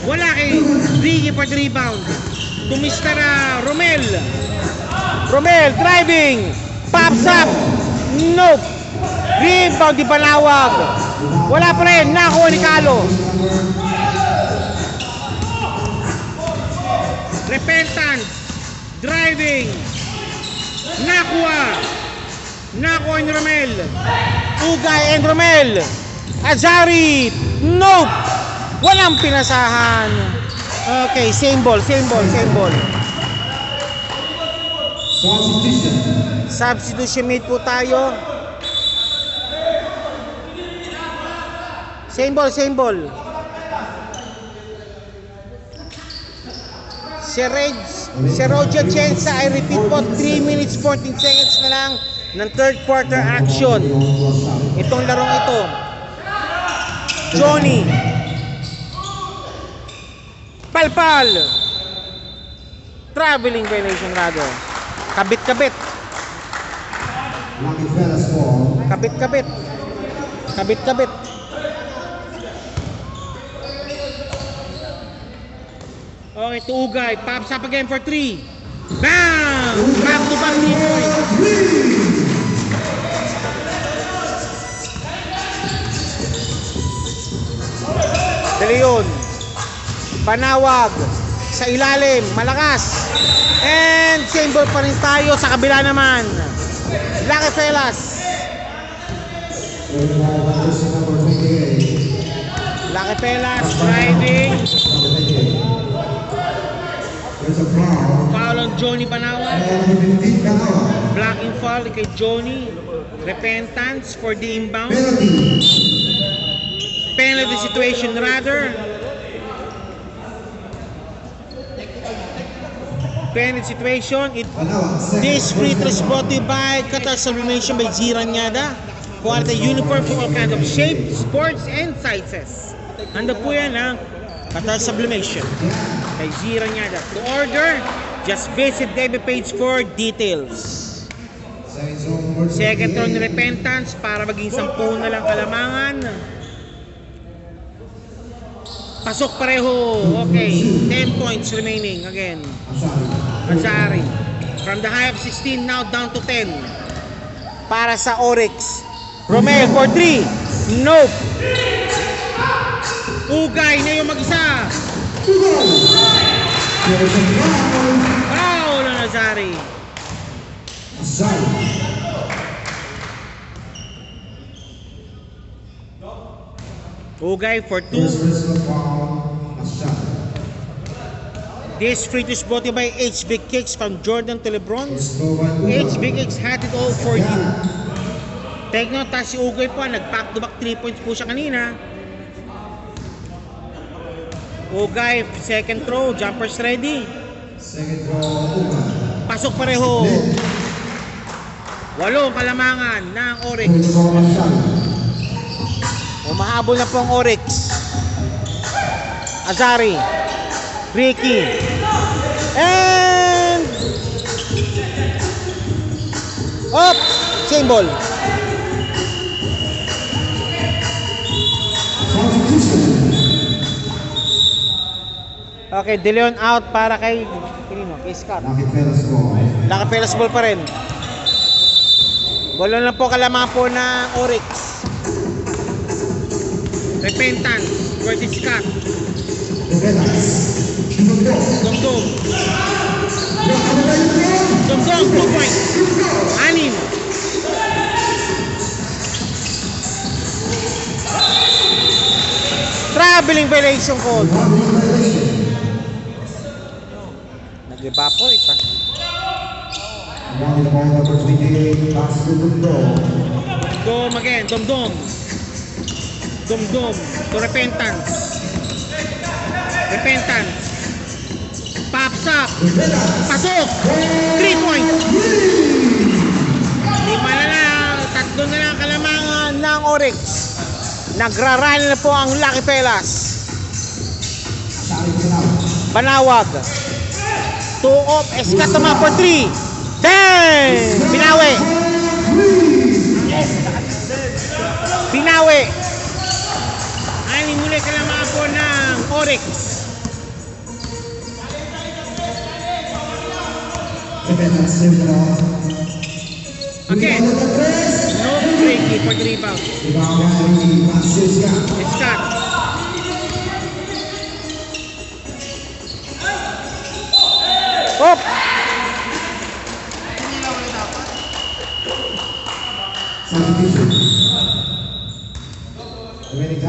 Wala kay Ricky for the rebound. To Mr. Romel. Romel driving. Pops up. Nope. Rebound di Balawag. Wala pa rin. Nakuha ni Calo. Repentance. Driving. Nakuha. Nakuha ni Romel. Ugay and Romel. Azari. Nope. Walang pinasahan. Okay, same ball. Substitution made po tayo. Same ball. Si Roger Atienza, I repeat po, 3 minutes 14 seconds na lang ng third quarter action. Itong larong ito. Johnny. Palpal. Traveling violation rather. Kabit-kabit. Lucky Fellas ball. Kabit-kabit. Okay, to Ugay. Pops up again for 3. Bam! Back to back 3 points. De Leon. Panawag. Sa ilalim. Malakas. And same ball pa rin tayo sa kabila naman. Lucky Fellas. Number 28. Lucky Fellas driving. There's a foul. Foul on Johnny Panawag. And 15 Banawa. Blocking foul kay Johnny. Repentance for the inbound. Penalty situation rather. Penalty situation. This free throw is brought to you by Qatar Sublimation by Ziranyada. Quality uniform for all kinds of shapes, sports, and sizes. Handa po yan ha. Qatar Sublimation by Ziranyada. To order, just visit the page for details. Second round Repentance para maging 10 na lang kalamangan. Pasok pareho. Okay, 10 points remaining again. Azari. From the high of 16 now down to 10. Para sa Oryx. Romel for 3. Nope. Ugay na yung mag-isa. Foul na Azari. Ugay for 2. This free to is brought to you by HB Cakes from Jordan to Lebron. HB Cakes had it all for you. Take note, si Ugay po, nag-back to back 3 points po siya kanina. Ugay, second throw, jumpers ready. Pasok pareho. 8 kalamangan ng Oryx. Umahabol na po ang Oryx. Azari. Ricky. And up. Same ball. Okay, De Leon out para kay Scott. Lucky Fellas ball pa rin. Bolo lang po kalamangan po ng Oryx. Repentance for the Scott. Dugdug. Dumdum, 2 points. 6. Traveling violation call. Nag-evaporate ha. Volleyball number 28, pass to Dumdum. Dumdum again, Dumdum. Dumdum to Repentance. Repentance. Pops up. Pasok. 3 points. Lima na lang. Tatlo na lang kalamangan ng Oryx. Nagrarally na po ang Lucky Fellas. Banawag. 2 off. Eskatama for 3. 10. Binawi. Binawi. Ay, muli kalamangan po ng Oryx. Again, no breaking for the rebound. Scott. Hop!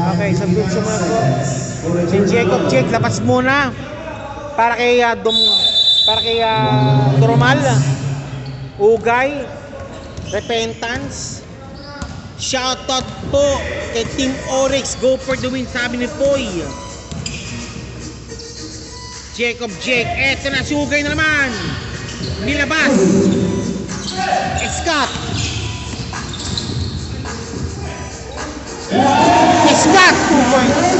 Okay, substitution muna po. Si Jacob Jake, labas muna. Para kay Doromal. Ugay. Repentance. Shoutout po kay Team Oryx. Go for the win, sabi ni Poy. Jacob Jake. Eto na, si Ugay na naman. Nilabas. Scott. Scott, 2 points.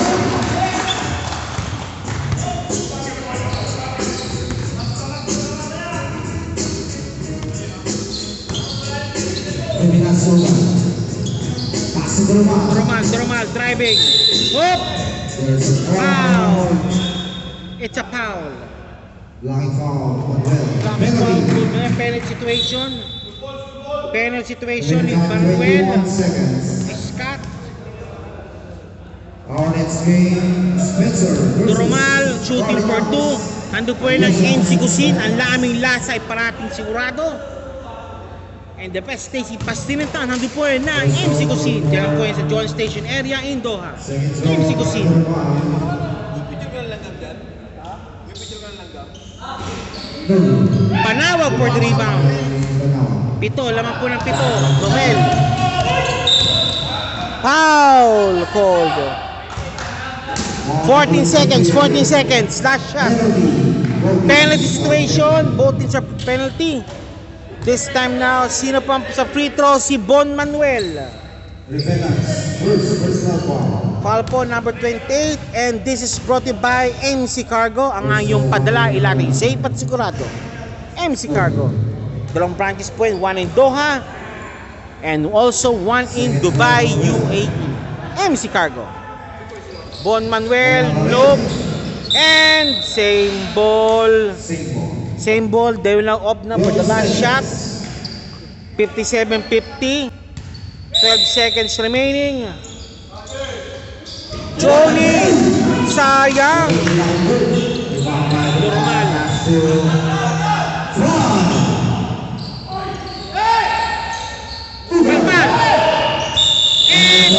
Doromal driving. Whoop! Foul. It's a foul. Line foul. Penalty situation. Penalty situation in Manuel. Scott. Our next game, Spencer. Doromal shooting for 2. Ando po yun ang MC Cusin. Ang laming lasa ay parating sigurado. And the best Stacy Pastinentan, nandun po yun na MC Cusin. Diyan po yun sa John Station area in Doha. MC Cusin. Panawag for the rebound. 7, lamang po ng 7. Romel. Foul called. 14 seconds. Last shot. Penalty situation. Both teams are penalty. This time now, sino pa sa free throw? Si Bon Manuel. Foul po number 28. And this is brought to you by MC Cargo. Ang iyong padala, ilagay safe at sigurado. MC Cargo. Dalawang branches po yun. 1 in Doha. And also 1 in Dubai, UAE. MC Cargo. Bon Manuel, look. And same ball. Same ball, they will now opt na for the last shot. 57-50. 12 seconds remaining. Johnny, sayang. Normal. Palpan. And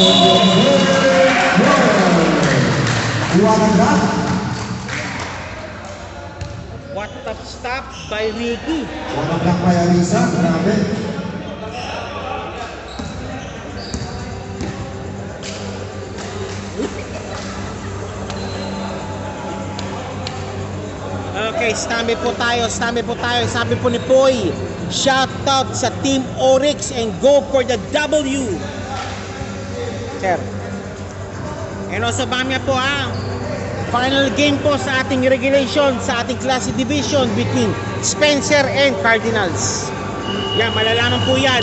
what top stop by Ricky. Walang black by Arisa, grabe. Okay, standby po tayo. Sabi po ni Poy, shout out sa Team Oryx and go for the W. Sir. And also Bamya po final game po sa ating regulation, sa ating Classic Division between Spencer and Cardinals. Yan, malalaman po yan.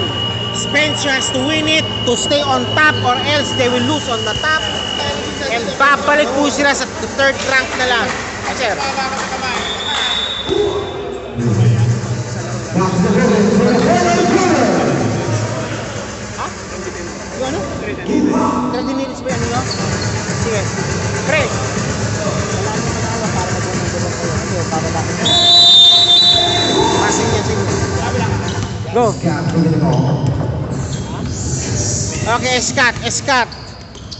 Spencer has to win it to stay on top or else they will lose on the top. And babalik po sila sa third rank na lang. Sir. Yung ano? 30 minutes ba yan nyo? Sige. Pre! Wala nyo manawa para mag-umunod kayo. Kasi bababa. Go. Scott taking the ball. Okay, Scott.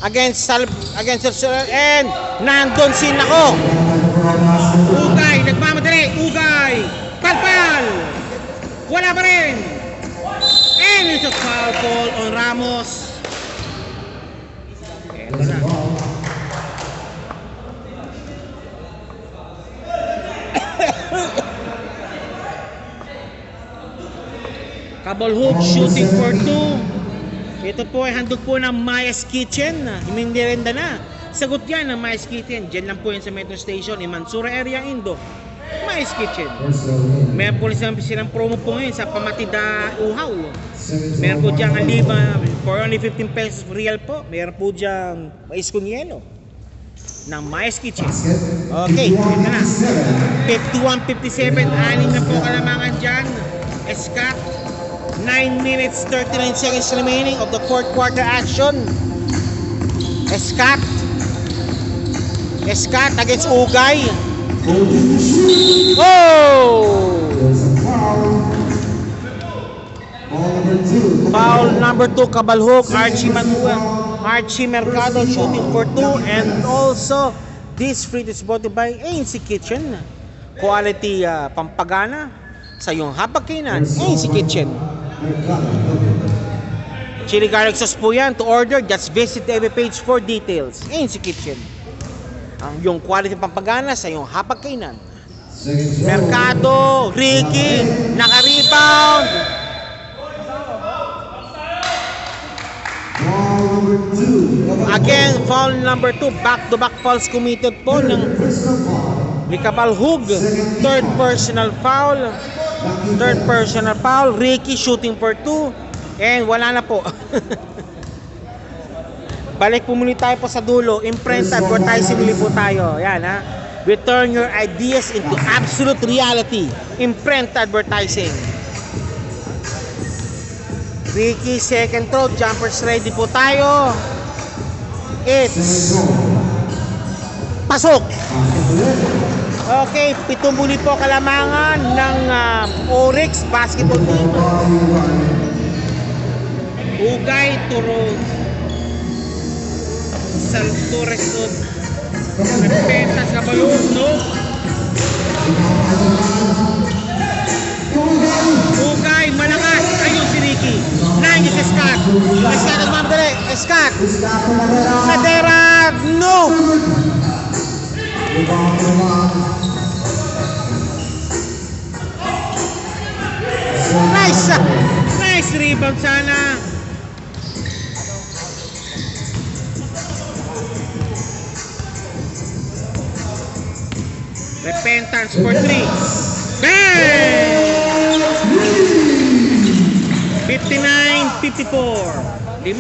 Against and nandun si Nako. Ugay, nagmamadali. Ugay. Palpal. Wala pa rin. And it's a foul call on Ramos. Eto na. Kabalhook shooting for 2. Ito po ay handog po ng Maya's Kitchen. Imindirenda na. Sagot yan ng Maya's Kitchen. Diyan lang po yan sa Metro Station, Mansura area, Indo. Maya's Kitchen. Meron po silang promo po ngayon sa Pamatida Uhaw. Meron po diyang aliba for only 15 pesos real po. Meron po diyang mais kung yelo ng Maya's Kitchen. Okay, ito na. 51-57. Anim na po kalamangan dyan. Scott. 9 minutes 39 seconds remaining of the fourth quarter action. Scott against Ugay. Oh! Foul number 2, Kabalhook. Archie Mercado shooting for 2. And also this free is brought to by ANC Kitchen. Quality pampagana sa iyong hapagkainan. ANC Kitchen. Chili garlic sauce po yan. To order, just visit the FB page for details. ANC Kitchen. Ang yung quality pampagana sa yung hapagkainan. Mercado, Ricky, naka-rebound. Again, foul number 2. Back-to-back fouls committed po ng Kabalhook. Third personal foul. Ricky shooting for 2. And wala na po. Balik po muli tayo po sa dulo. Imprint advertising muli po tayo. Yan ha. Return your ideas into absolute reality. Imprint advertising. Ricky second throw. Jumpers ready po tayo. It's pasok. Okay, 7 muli po kalamangan ng Oryx basketball team. Ugay, Turo, Saltores, Repentas, Kabalhook, no? Ugay, malakas. Ayun si Ricky. Nandiyan si Scott. Scott at Mamdere. Scott. Madera, no! Nice rebound sana. Repentance for 3. Bang! 59-54. 5.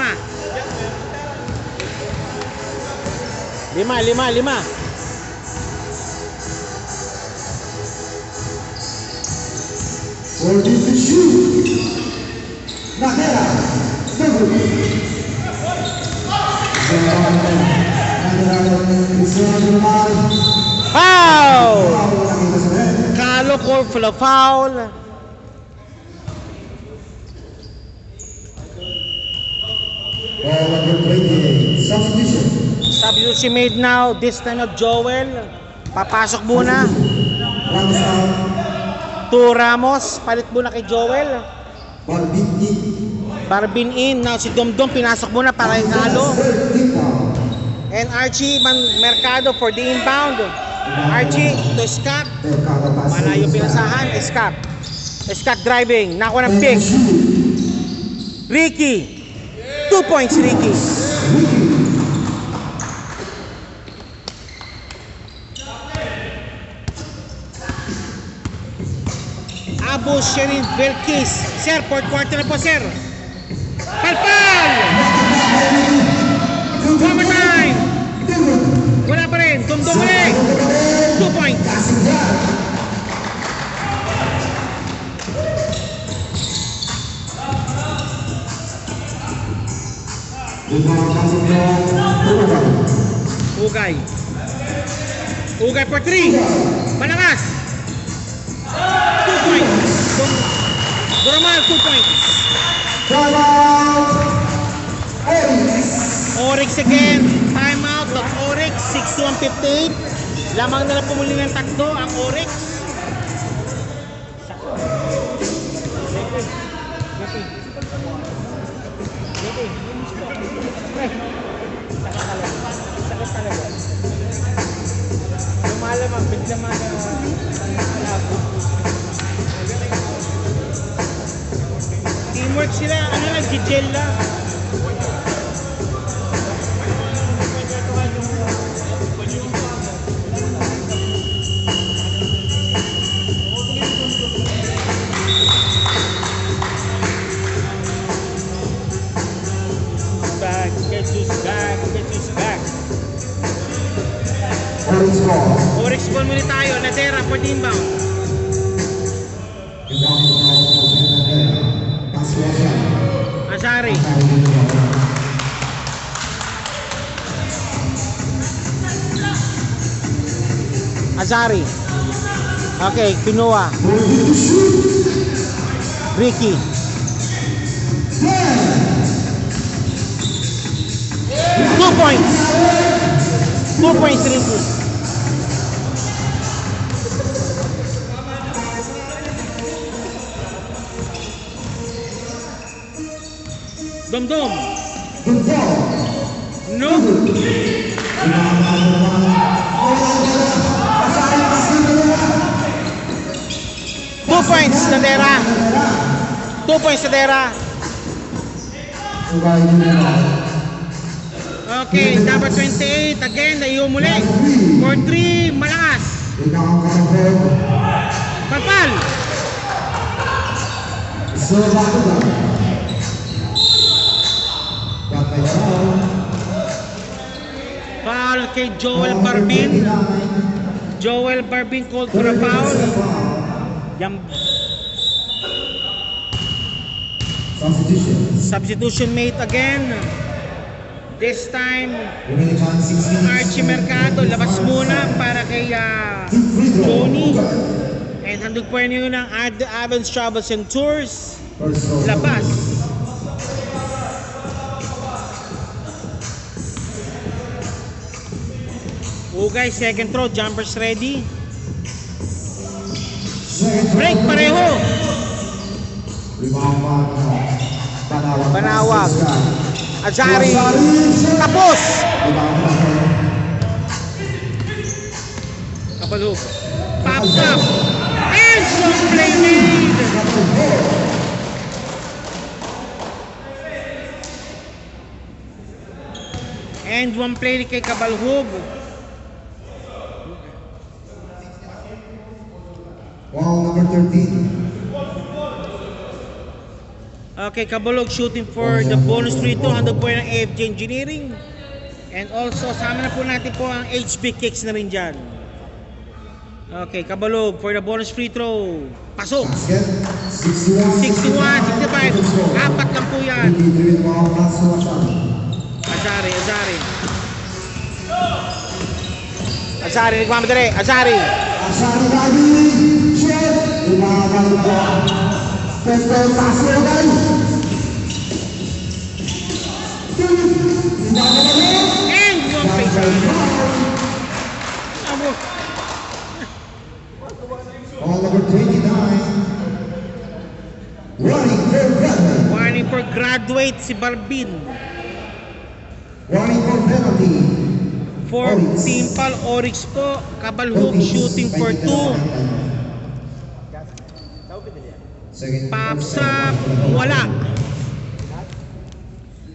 Order to shoot. Nakera. Foul! Kalo call for the foul. Substitution made now. This time of Joel. Papasok muna. To Ramos. Palit muna kay Joel. Barbin in. Now si Domdom pinasok muna para ikalo. And Archie Mercado for the inbound. Archie to Scott. Malayo pinasahan. Scott driving. Nakuha ng pick. Ricky. 2 points, Ricky. Abu Sherin Belkis. Sir, fourth quarter na po, sir. Palpal! One more time. Wala pa rin. Dumdum ulit. 2 points. Ugay for 3. Malakas. 2 points. Buramal, 2 points. Timeout. Oryx. Oryx again. Timeout of Oryx. 61-58. Lamang na lang pumuli ng tatlo ang Oryx. Lumalamang, bigla teamwork sila, ano lang, gigel lang. Back, Jesus back, Jesus back. Oryx ball. Oryx ball muna tayo, Ladera for the inbound. Azari. Azari. Okay, kinuha. Ricky. 2 points. 2 points, Ricky. Dom-dom. No. 2 points, Ladera. 2 points, Ladera. Okay, number 28. Again, naiyo muli. For 3, malakas. Palpal. Foul kay Joel Barbin. Joel Barbin called for a foul. Substitution made again. This time, Archie Mercado labas muna para kay Johnny. And handog po yun ng Avens Travels and Tours. Labas. Ugay, second throw, jumpers ready. Break pareho. Banawag. Azari. Tapos. Kabalhog. Pops up. And some play made. And one play kay Kabalhog. Wow, number 13. Okay, Kabalhog shooting for the bonus free throw. Handog po ng AFJ Engineering. And also, sama na po natin po ang HB Kicks na rin dyan. Okay, Kabalhog for the bonus free throw. Pasok! 61, 65. Apat lang po yan. Azari, Azari. Azari, nagmamadali. Azari. Azari lagi. Shot. Lumaban po. Pepper pass lagi. And one play. Ball number 29. Warning for graduate. Warning for graduate si Barbin. Warning for penalty. For Team Pal Oryx po, Kabalhog shooting for 2. Pops up, wala.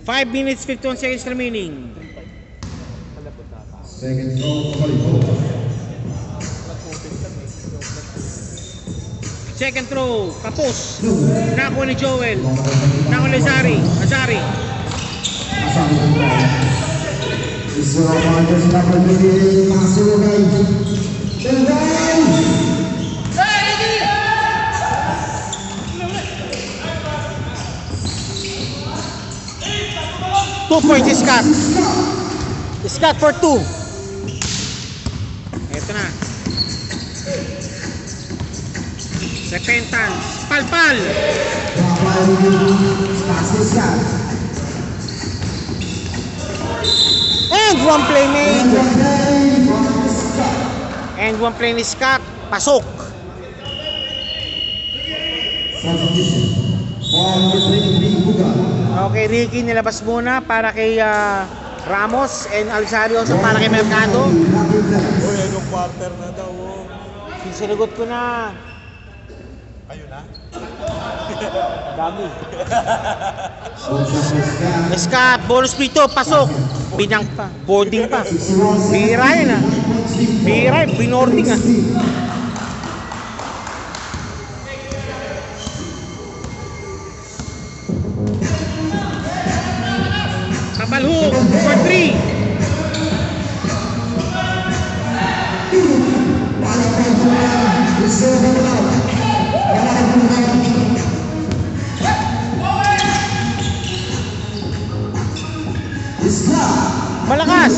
5 minutes 51 seconds remaining. Second throw, Kabalhog. Second throw, tapos. Nakuha ni Joel. Nakuha ni Azari. Azari. Azari ng ball. Isa mga sa pagiging mga sulugay. Tendai! 2 points si Scott. Scott for 2. Ito na. Repentance. Palpal. And one play made. And one play ni Scott. Pasok. Okay, Ricky, nilabas muna para kay Ramos and Alzario also para kay Mercado. Uy, anong quarter na daw. Oh. Sinagot ko na. Ayun na. Dami. Scott, bonus pito, pasok. Binang pa, boarding pa. Bira yun ah. Bira yun, binording ah. Kabalhook for 3. Malakas.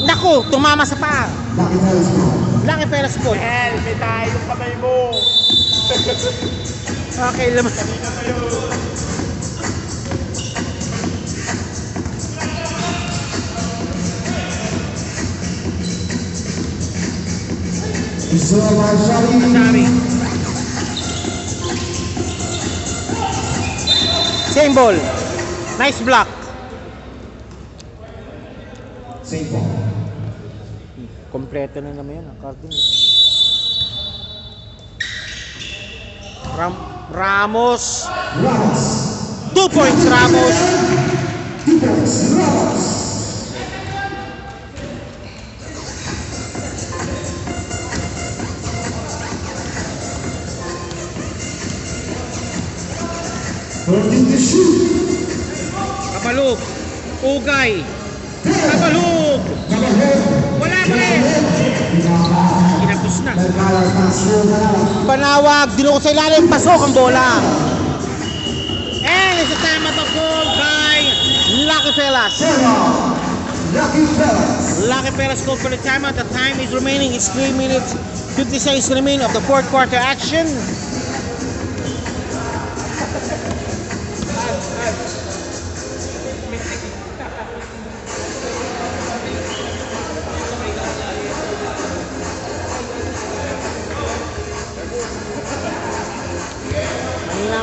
Naku, tumama sa paa. Lucky Fellas po. May tayo yung kamay mo. Okay, laman. Asari. Same ball. Nice block. Same ball. Kompleto na naman yan, ang Cardinals. Ramos. 2 points, Ramos. 2 points, Ramos. Kabalhook. Ugay. Kabalhook. Wala pa rin. Kinapos na. Panawag. Dinuko sa ilalim. Pasok ang bola. And it's a time of the goal by Lucky Fellas. Lucky Fellas goal for the timeout. The time is remaining. It's 3 minutes 50 seconds remain of the fourth quarter action.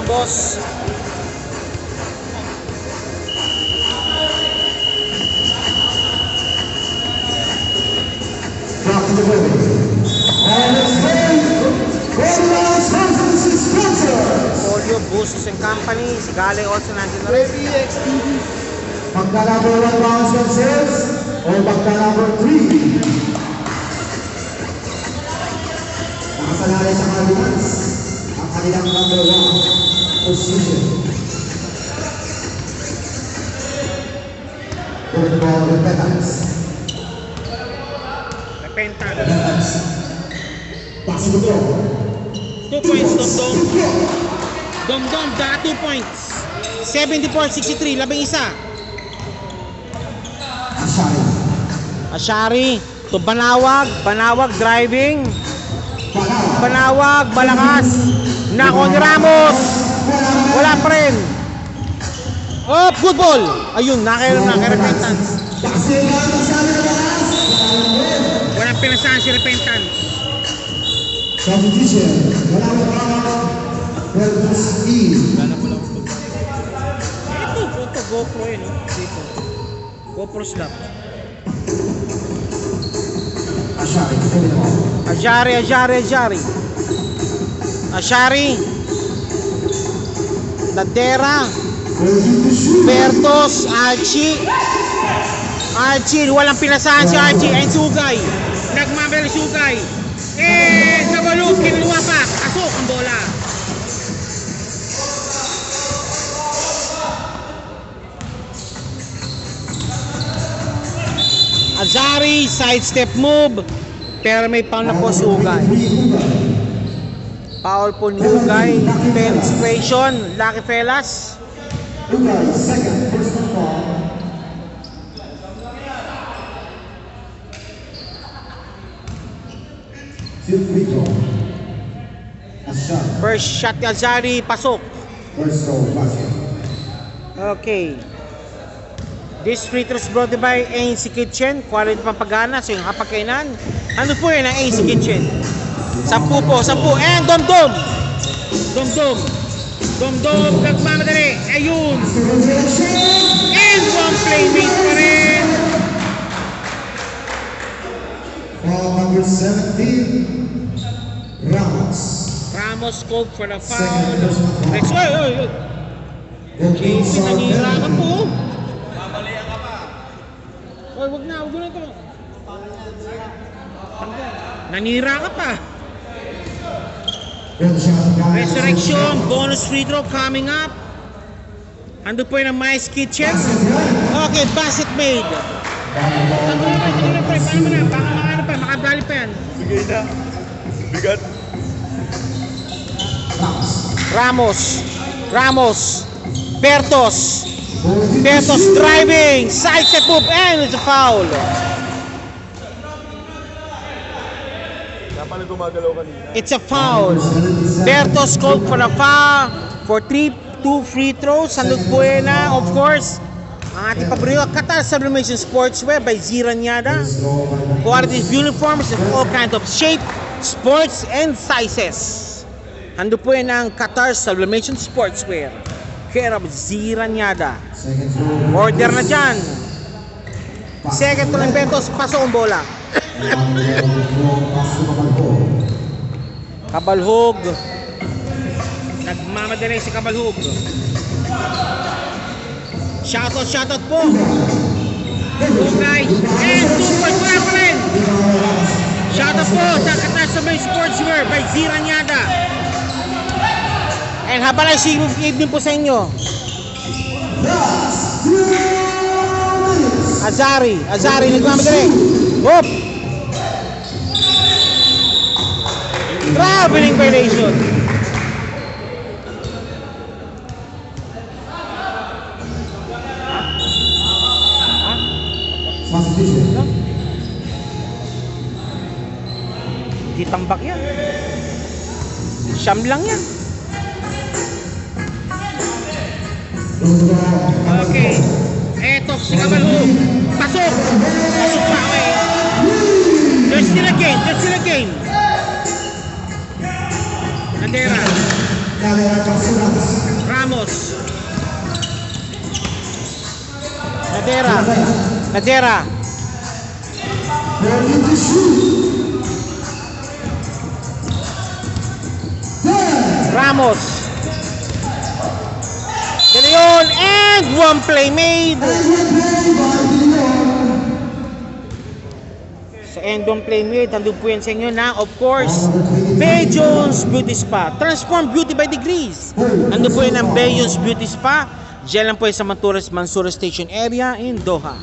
Boss. Polio, Buses and Company. Si Gale also nandiyan na rin. Pagka number 1 round sponsors o pagka number 3. Nakasalalay sa Cardinals ang kanilang number 1 position. Third ball, Repentance. Repentance. Pass to go. 2 points, Dom-Dom. Dom-Dom, 2 points. 74-63, labing isa. Ashari. Ashari, to Banawag. Banawag driving. Banawag, malakas. Nako ni Ramos. Wala pa rin. Oh, good ball. Ayun, naka-Repentance. Walang pinasahan si Repentance. Substitution. Wala mo round. Pelvis E. Ito, GoPro yun. Dito. GoPro slap. Ashari. Ashari. Ladera. Bertos. Archie. Walang pinasahan si Archie. And Sugay. Nagmamel Sugay. Kabalhook. Kinuha pa. Pasok ang bola. Azari, sidestep move. Pero may foul na po si Ugay. Foul po ni Ugay. Penetration. Lucky Fellas. Ugay, second personal foul. Fifth free throw. First shot ni Azari, pasok. First goal, basket. Okay. This free throws brought to you by ANC Kitchen. Quality pampagana sa iyong hapagkainan. Ano po yan ang ANC Kitchen? 10 po, 10. And Domdom! Domdom! Domdom, nagmamadali. Ayun! And one playmate pa rin. Foul number 17, Ramos. Ramos called for the foul. Second personal foul. Next, oy! Goalkeeper JP, nanira ka Southern. po. Oy, wag na ito. Nanira ka pa. Good shot, guys. Resurrection, bonus free throw coming up. Ando po yun ang Mais Kitchen. Okay, basket made. Paano mo na? Baka makadali pa yan. Sige na. Bigat. Ramos. Bertos driving. Side step move and it's a foul. Kaya pala gumagalaw kanina. It's a foul. Bertos called for the foul for 2 free throws. Sandog Buena, of course. Ang ating paborito, Qatar Sublimation Sportswear by Ziranyada. Quality uniforms in all kinds of shape, sports, and sizes. Hando po yan ang Qatar Sublimation Sportswear. Care of Ziranyada. Order na dyan. Second to Bentos, pasok ang bola. Kabalhog. Nagmamadali si Kabalhog. Shoutout po. Okay. And 2 points wala pa rin. Shoutout po sa Qatar Sublimation Sportswear by Ziranyada. And habang ay sigmove evening po sa inyo. Azari nagmamadali. Whoop! Traveling violation. Di tambak yan. Siyam lang yan. Okay. Eto si Kabalhog. Pasok pa. Okay. There's still a game. Nadera. Ramos. Nadera. Ramos. De Leon and one play made. Sa end one play made, nandun po yan sa inyo na, of course, Bejons Beauty Spa. Transform beauty by degrees. Nandun po yan ang Bejons Beauty Spa. Diyan lang po yan sa Mansoura Station area in Doha.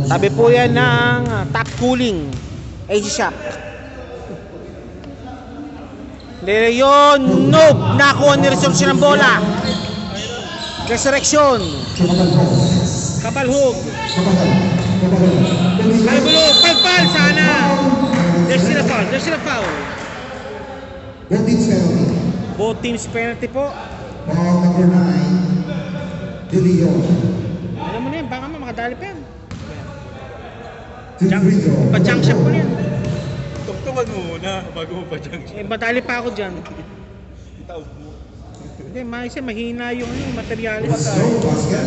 Tabi po yan ng Top Cooling AC Shop. De Leon, nope. Nakuha ni reception ng bola. Resurrection. Kabalhog. Pagpal sana. There's still a foul. Both teams penalty po. Ball number 9, De Leon. Alam mo na yan, baka makadali pa yan. Free throw. Pa-junk shot po yan. Tungtungan mo muna bago mo pa dyan. Madali pa ako dyan. Itaog mo. Hindi, mahina yung materialis. Basket.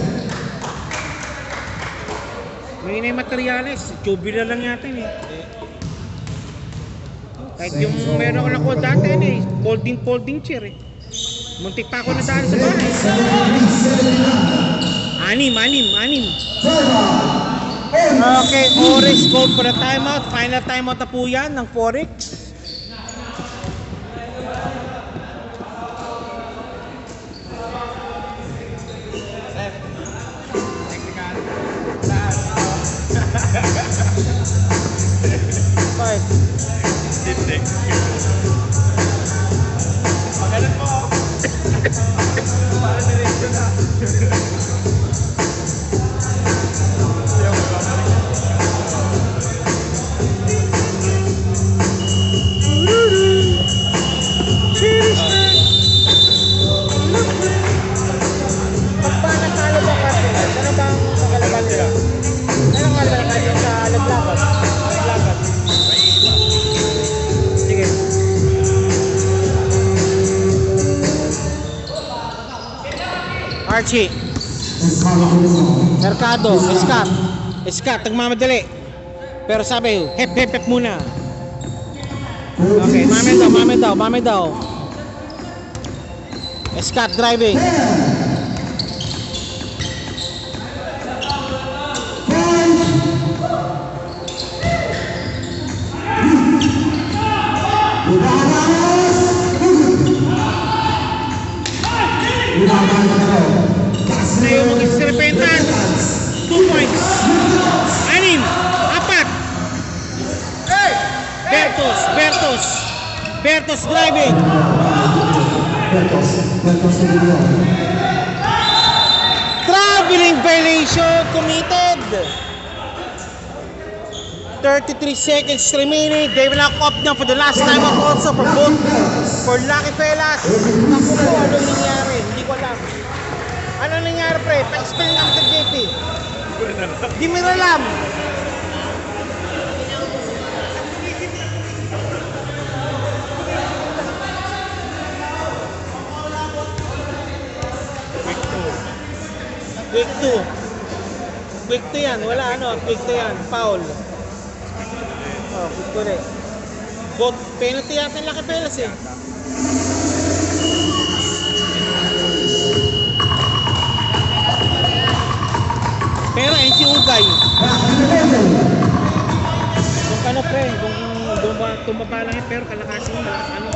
Mahina yung materialis. Tubular lang yata yun eh. Kahit yung meron ko nakuha dati yun eh. Folding chair eh. Muntik pa ako na dahil sa bahay. Anim. Okay, Oryx called for the timeout. Final timeout na po yan ng Forex. Magalan mo. Para diretso na. Archie. Mercado, Scott, nagmamadali. Pero sabi, hep muna. Okay, mame daw. Scott driving. Na yung mag-isrepentan. 2 points. 6, 4. Bertos driving. Traveling violation committed. 33 seconds remaining. They will knock up now for the last time out also for Lucky Fellas. Naku po, ano nangyari? Hindi ko alam. Ano nangyari, pre? Pa-explain namin kay JP. Di mo alam. Quick 2 yan. Wala ano. Quick 2 yan. Foul. Oh, quick 2 rin. Both penalty yata yung Lucky Fellas eh. Pero NC Ugay. Kung ano pre, kung tumaba lang yun, pero kalakasin mo, ano,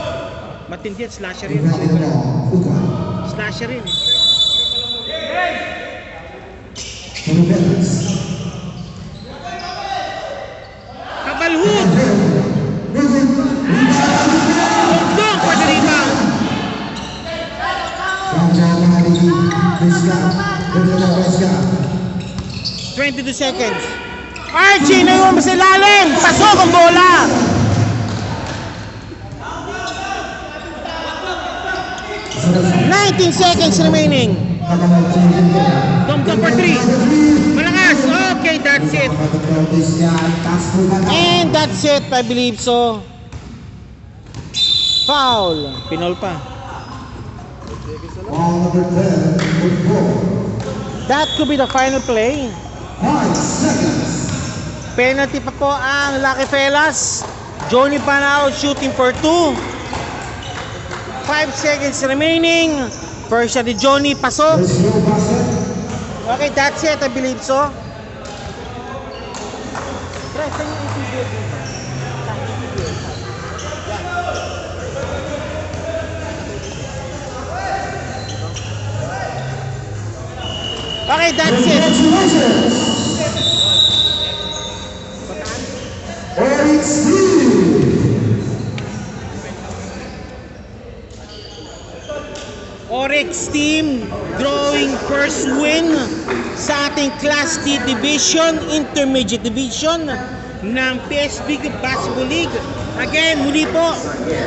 matindi at slasher yun. Slasher yun eh. Kabalhood! Tugtong for the rebound. 22 seconds. Archie, naiwan mo sa ilalim! Pasok ang bola! $19 seconds remaining. Dump for 3. Malakas. Okay, that's it. And that's it, I believe so. Foul. Pinol pa. That could be the final play. Penalty pa po ang Lucky Fellas. Johnny Panao shooting for 2. 5 seconds remaining. First shot ni Johnny, pasok. Okay, that's it, I believe so. Okay, that's it. Oryx team drawing first win sa ating Class D Division, Intermediate Division ng PSBG Basketball League. Again, muli po,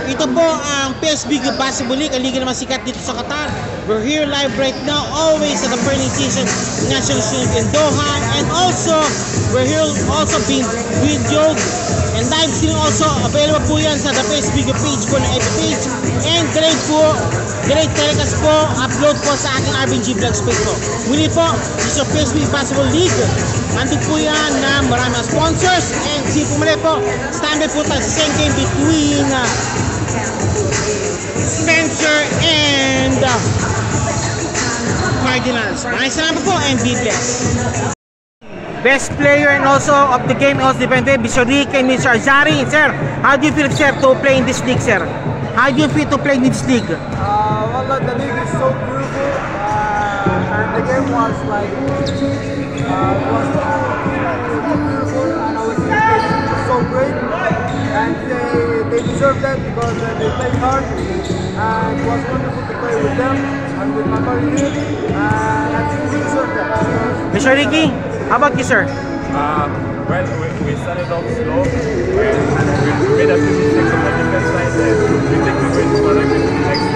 ito po ang PSBG Basketball League, ang liga naman sikat dito sa Qatar. We're here live right now, always at the Burning Season National Student in Doha, and also, we're here also being videoed and live stream also, available po yan sa the PSBG page po ng FB page, and direct telecast po, upload po sa aking RBG Vlog space po. Muli po, this is your PSBG Basketball League. Andun po yan na maraming sponsors, and see po muli po, standby po tayo sa second game between Spencer and Cardinals. Maraming salamat po and be blessed. Best player and also of the game also defended, Mr. Rick and Mr. Azari. Sir, how do you feel, sir, to play in this league, sir? How do you feel to play in this league? Well, the league is so beautiful, and the game was like, it was beautiful, and our team was so great, and they deserve that because they played hard, and it was wonderful to play with them and with my buddy here, and I think we deserve that. Mr. Ricky, how about you, sir? Well, we started off slow. We made a few mistakes on the defense side, and we think we win for like the next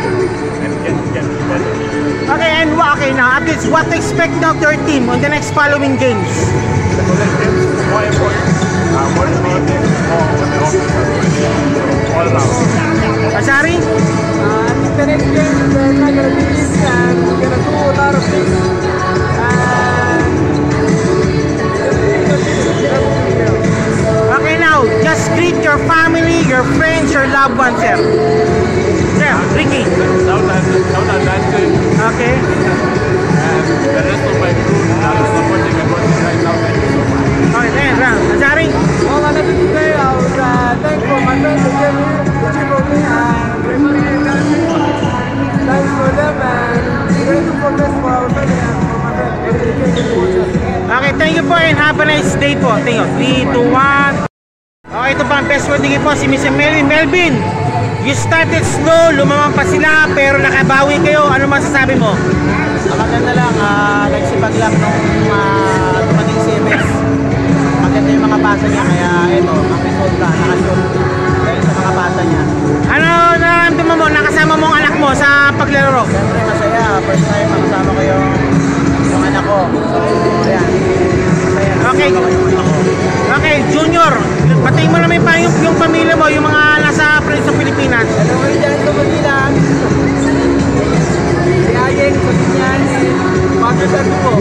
and get better. Okay, and okay now, at least what to expect now of your team on the next following games? The next game is more important, more important, more on the offense as well. So, all around. Azari? I think the next game, we're not going to be easy. and we're gonna do a lot of things. Okay, now, just greet your family, your friends, your loved ones, sir. Sir, Ricky. Shout out Dante Okay. and the rest of my crew that is supporting and watching right now. Thank you so much. Okay, then, Ram. Nazari. Well, another today, I was thankful my friends who came here to cheer for me, and thanks for them, and grateful for this for our family and for my friends who came here to watch us. Okay, thank you po and have a nice day po. Thank you. 3, 2, 1. Okay, ito pa ang best word po si Mr. Melvin. Melvin, you started slow, lumamang pa sila, pero nakabawi kayo. Ano masasabi mo? Maganda lang, nagsipag lang nung dumating si MS. Maganda yung mga pasa niya, kaya ito, ang result ka, nakashoot. Dahil sa mga pasa niya. Ano nararamdaman mo? Nakasama mo ang anak mo sa paglalaro? Siyempre masaya, first time makasama ko yung anak ko. So, ayan. Masaya, Okay. nakasama ko yung anak ko. Okay, Junior, batiin mo naman pa yung pamilya mo, yung mga nasa sa Pilipinas. Hello kayo dyan sa Manila. Si Ayeng, sa Binyan, Matusan po.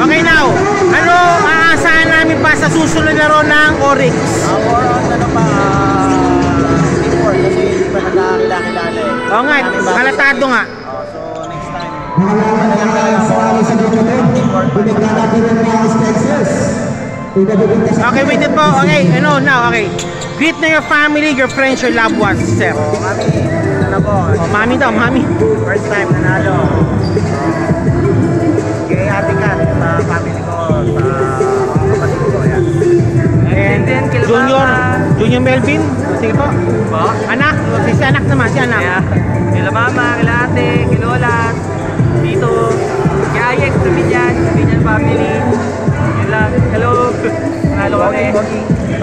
Okay, now, ano aasahan namin pa sa susunod laro ng Oryx? More on teamwork kasi hindi pa nagkakilala eh. Oo nga, halatado nga. So next time, Sa teamwork. Okay, wait po. Okay, now, okay. Greet na your family, your friends, your loved ones, sir. Mami, ano po? Oh, mami daw, mami. First time nanalo. Kay Ate Kat, sa family ko, sa kapatid ko, yan. And Junior Melvin. Sige po. Anak, si anak naman, si anak. Kila mama, kila ate, kila lola, dito, kay Ayeng, sa Binyan family. Yun lang. Hello. Nalo kami.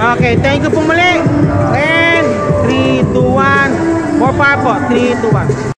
Okay, thank you po muli. And 3, 2, 1. More power po. 3, 2, 1.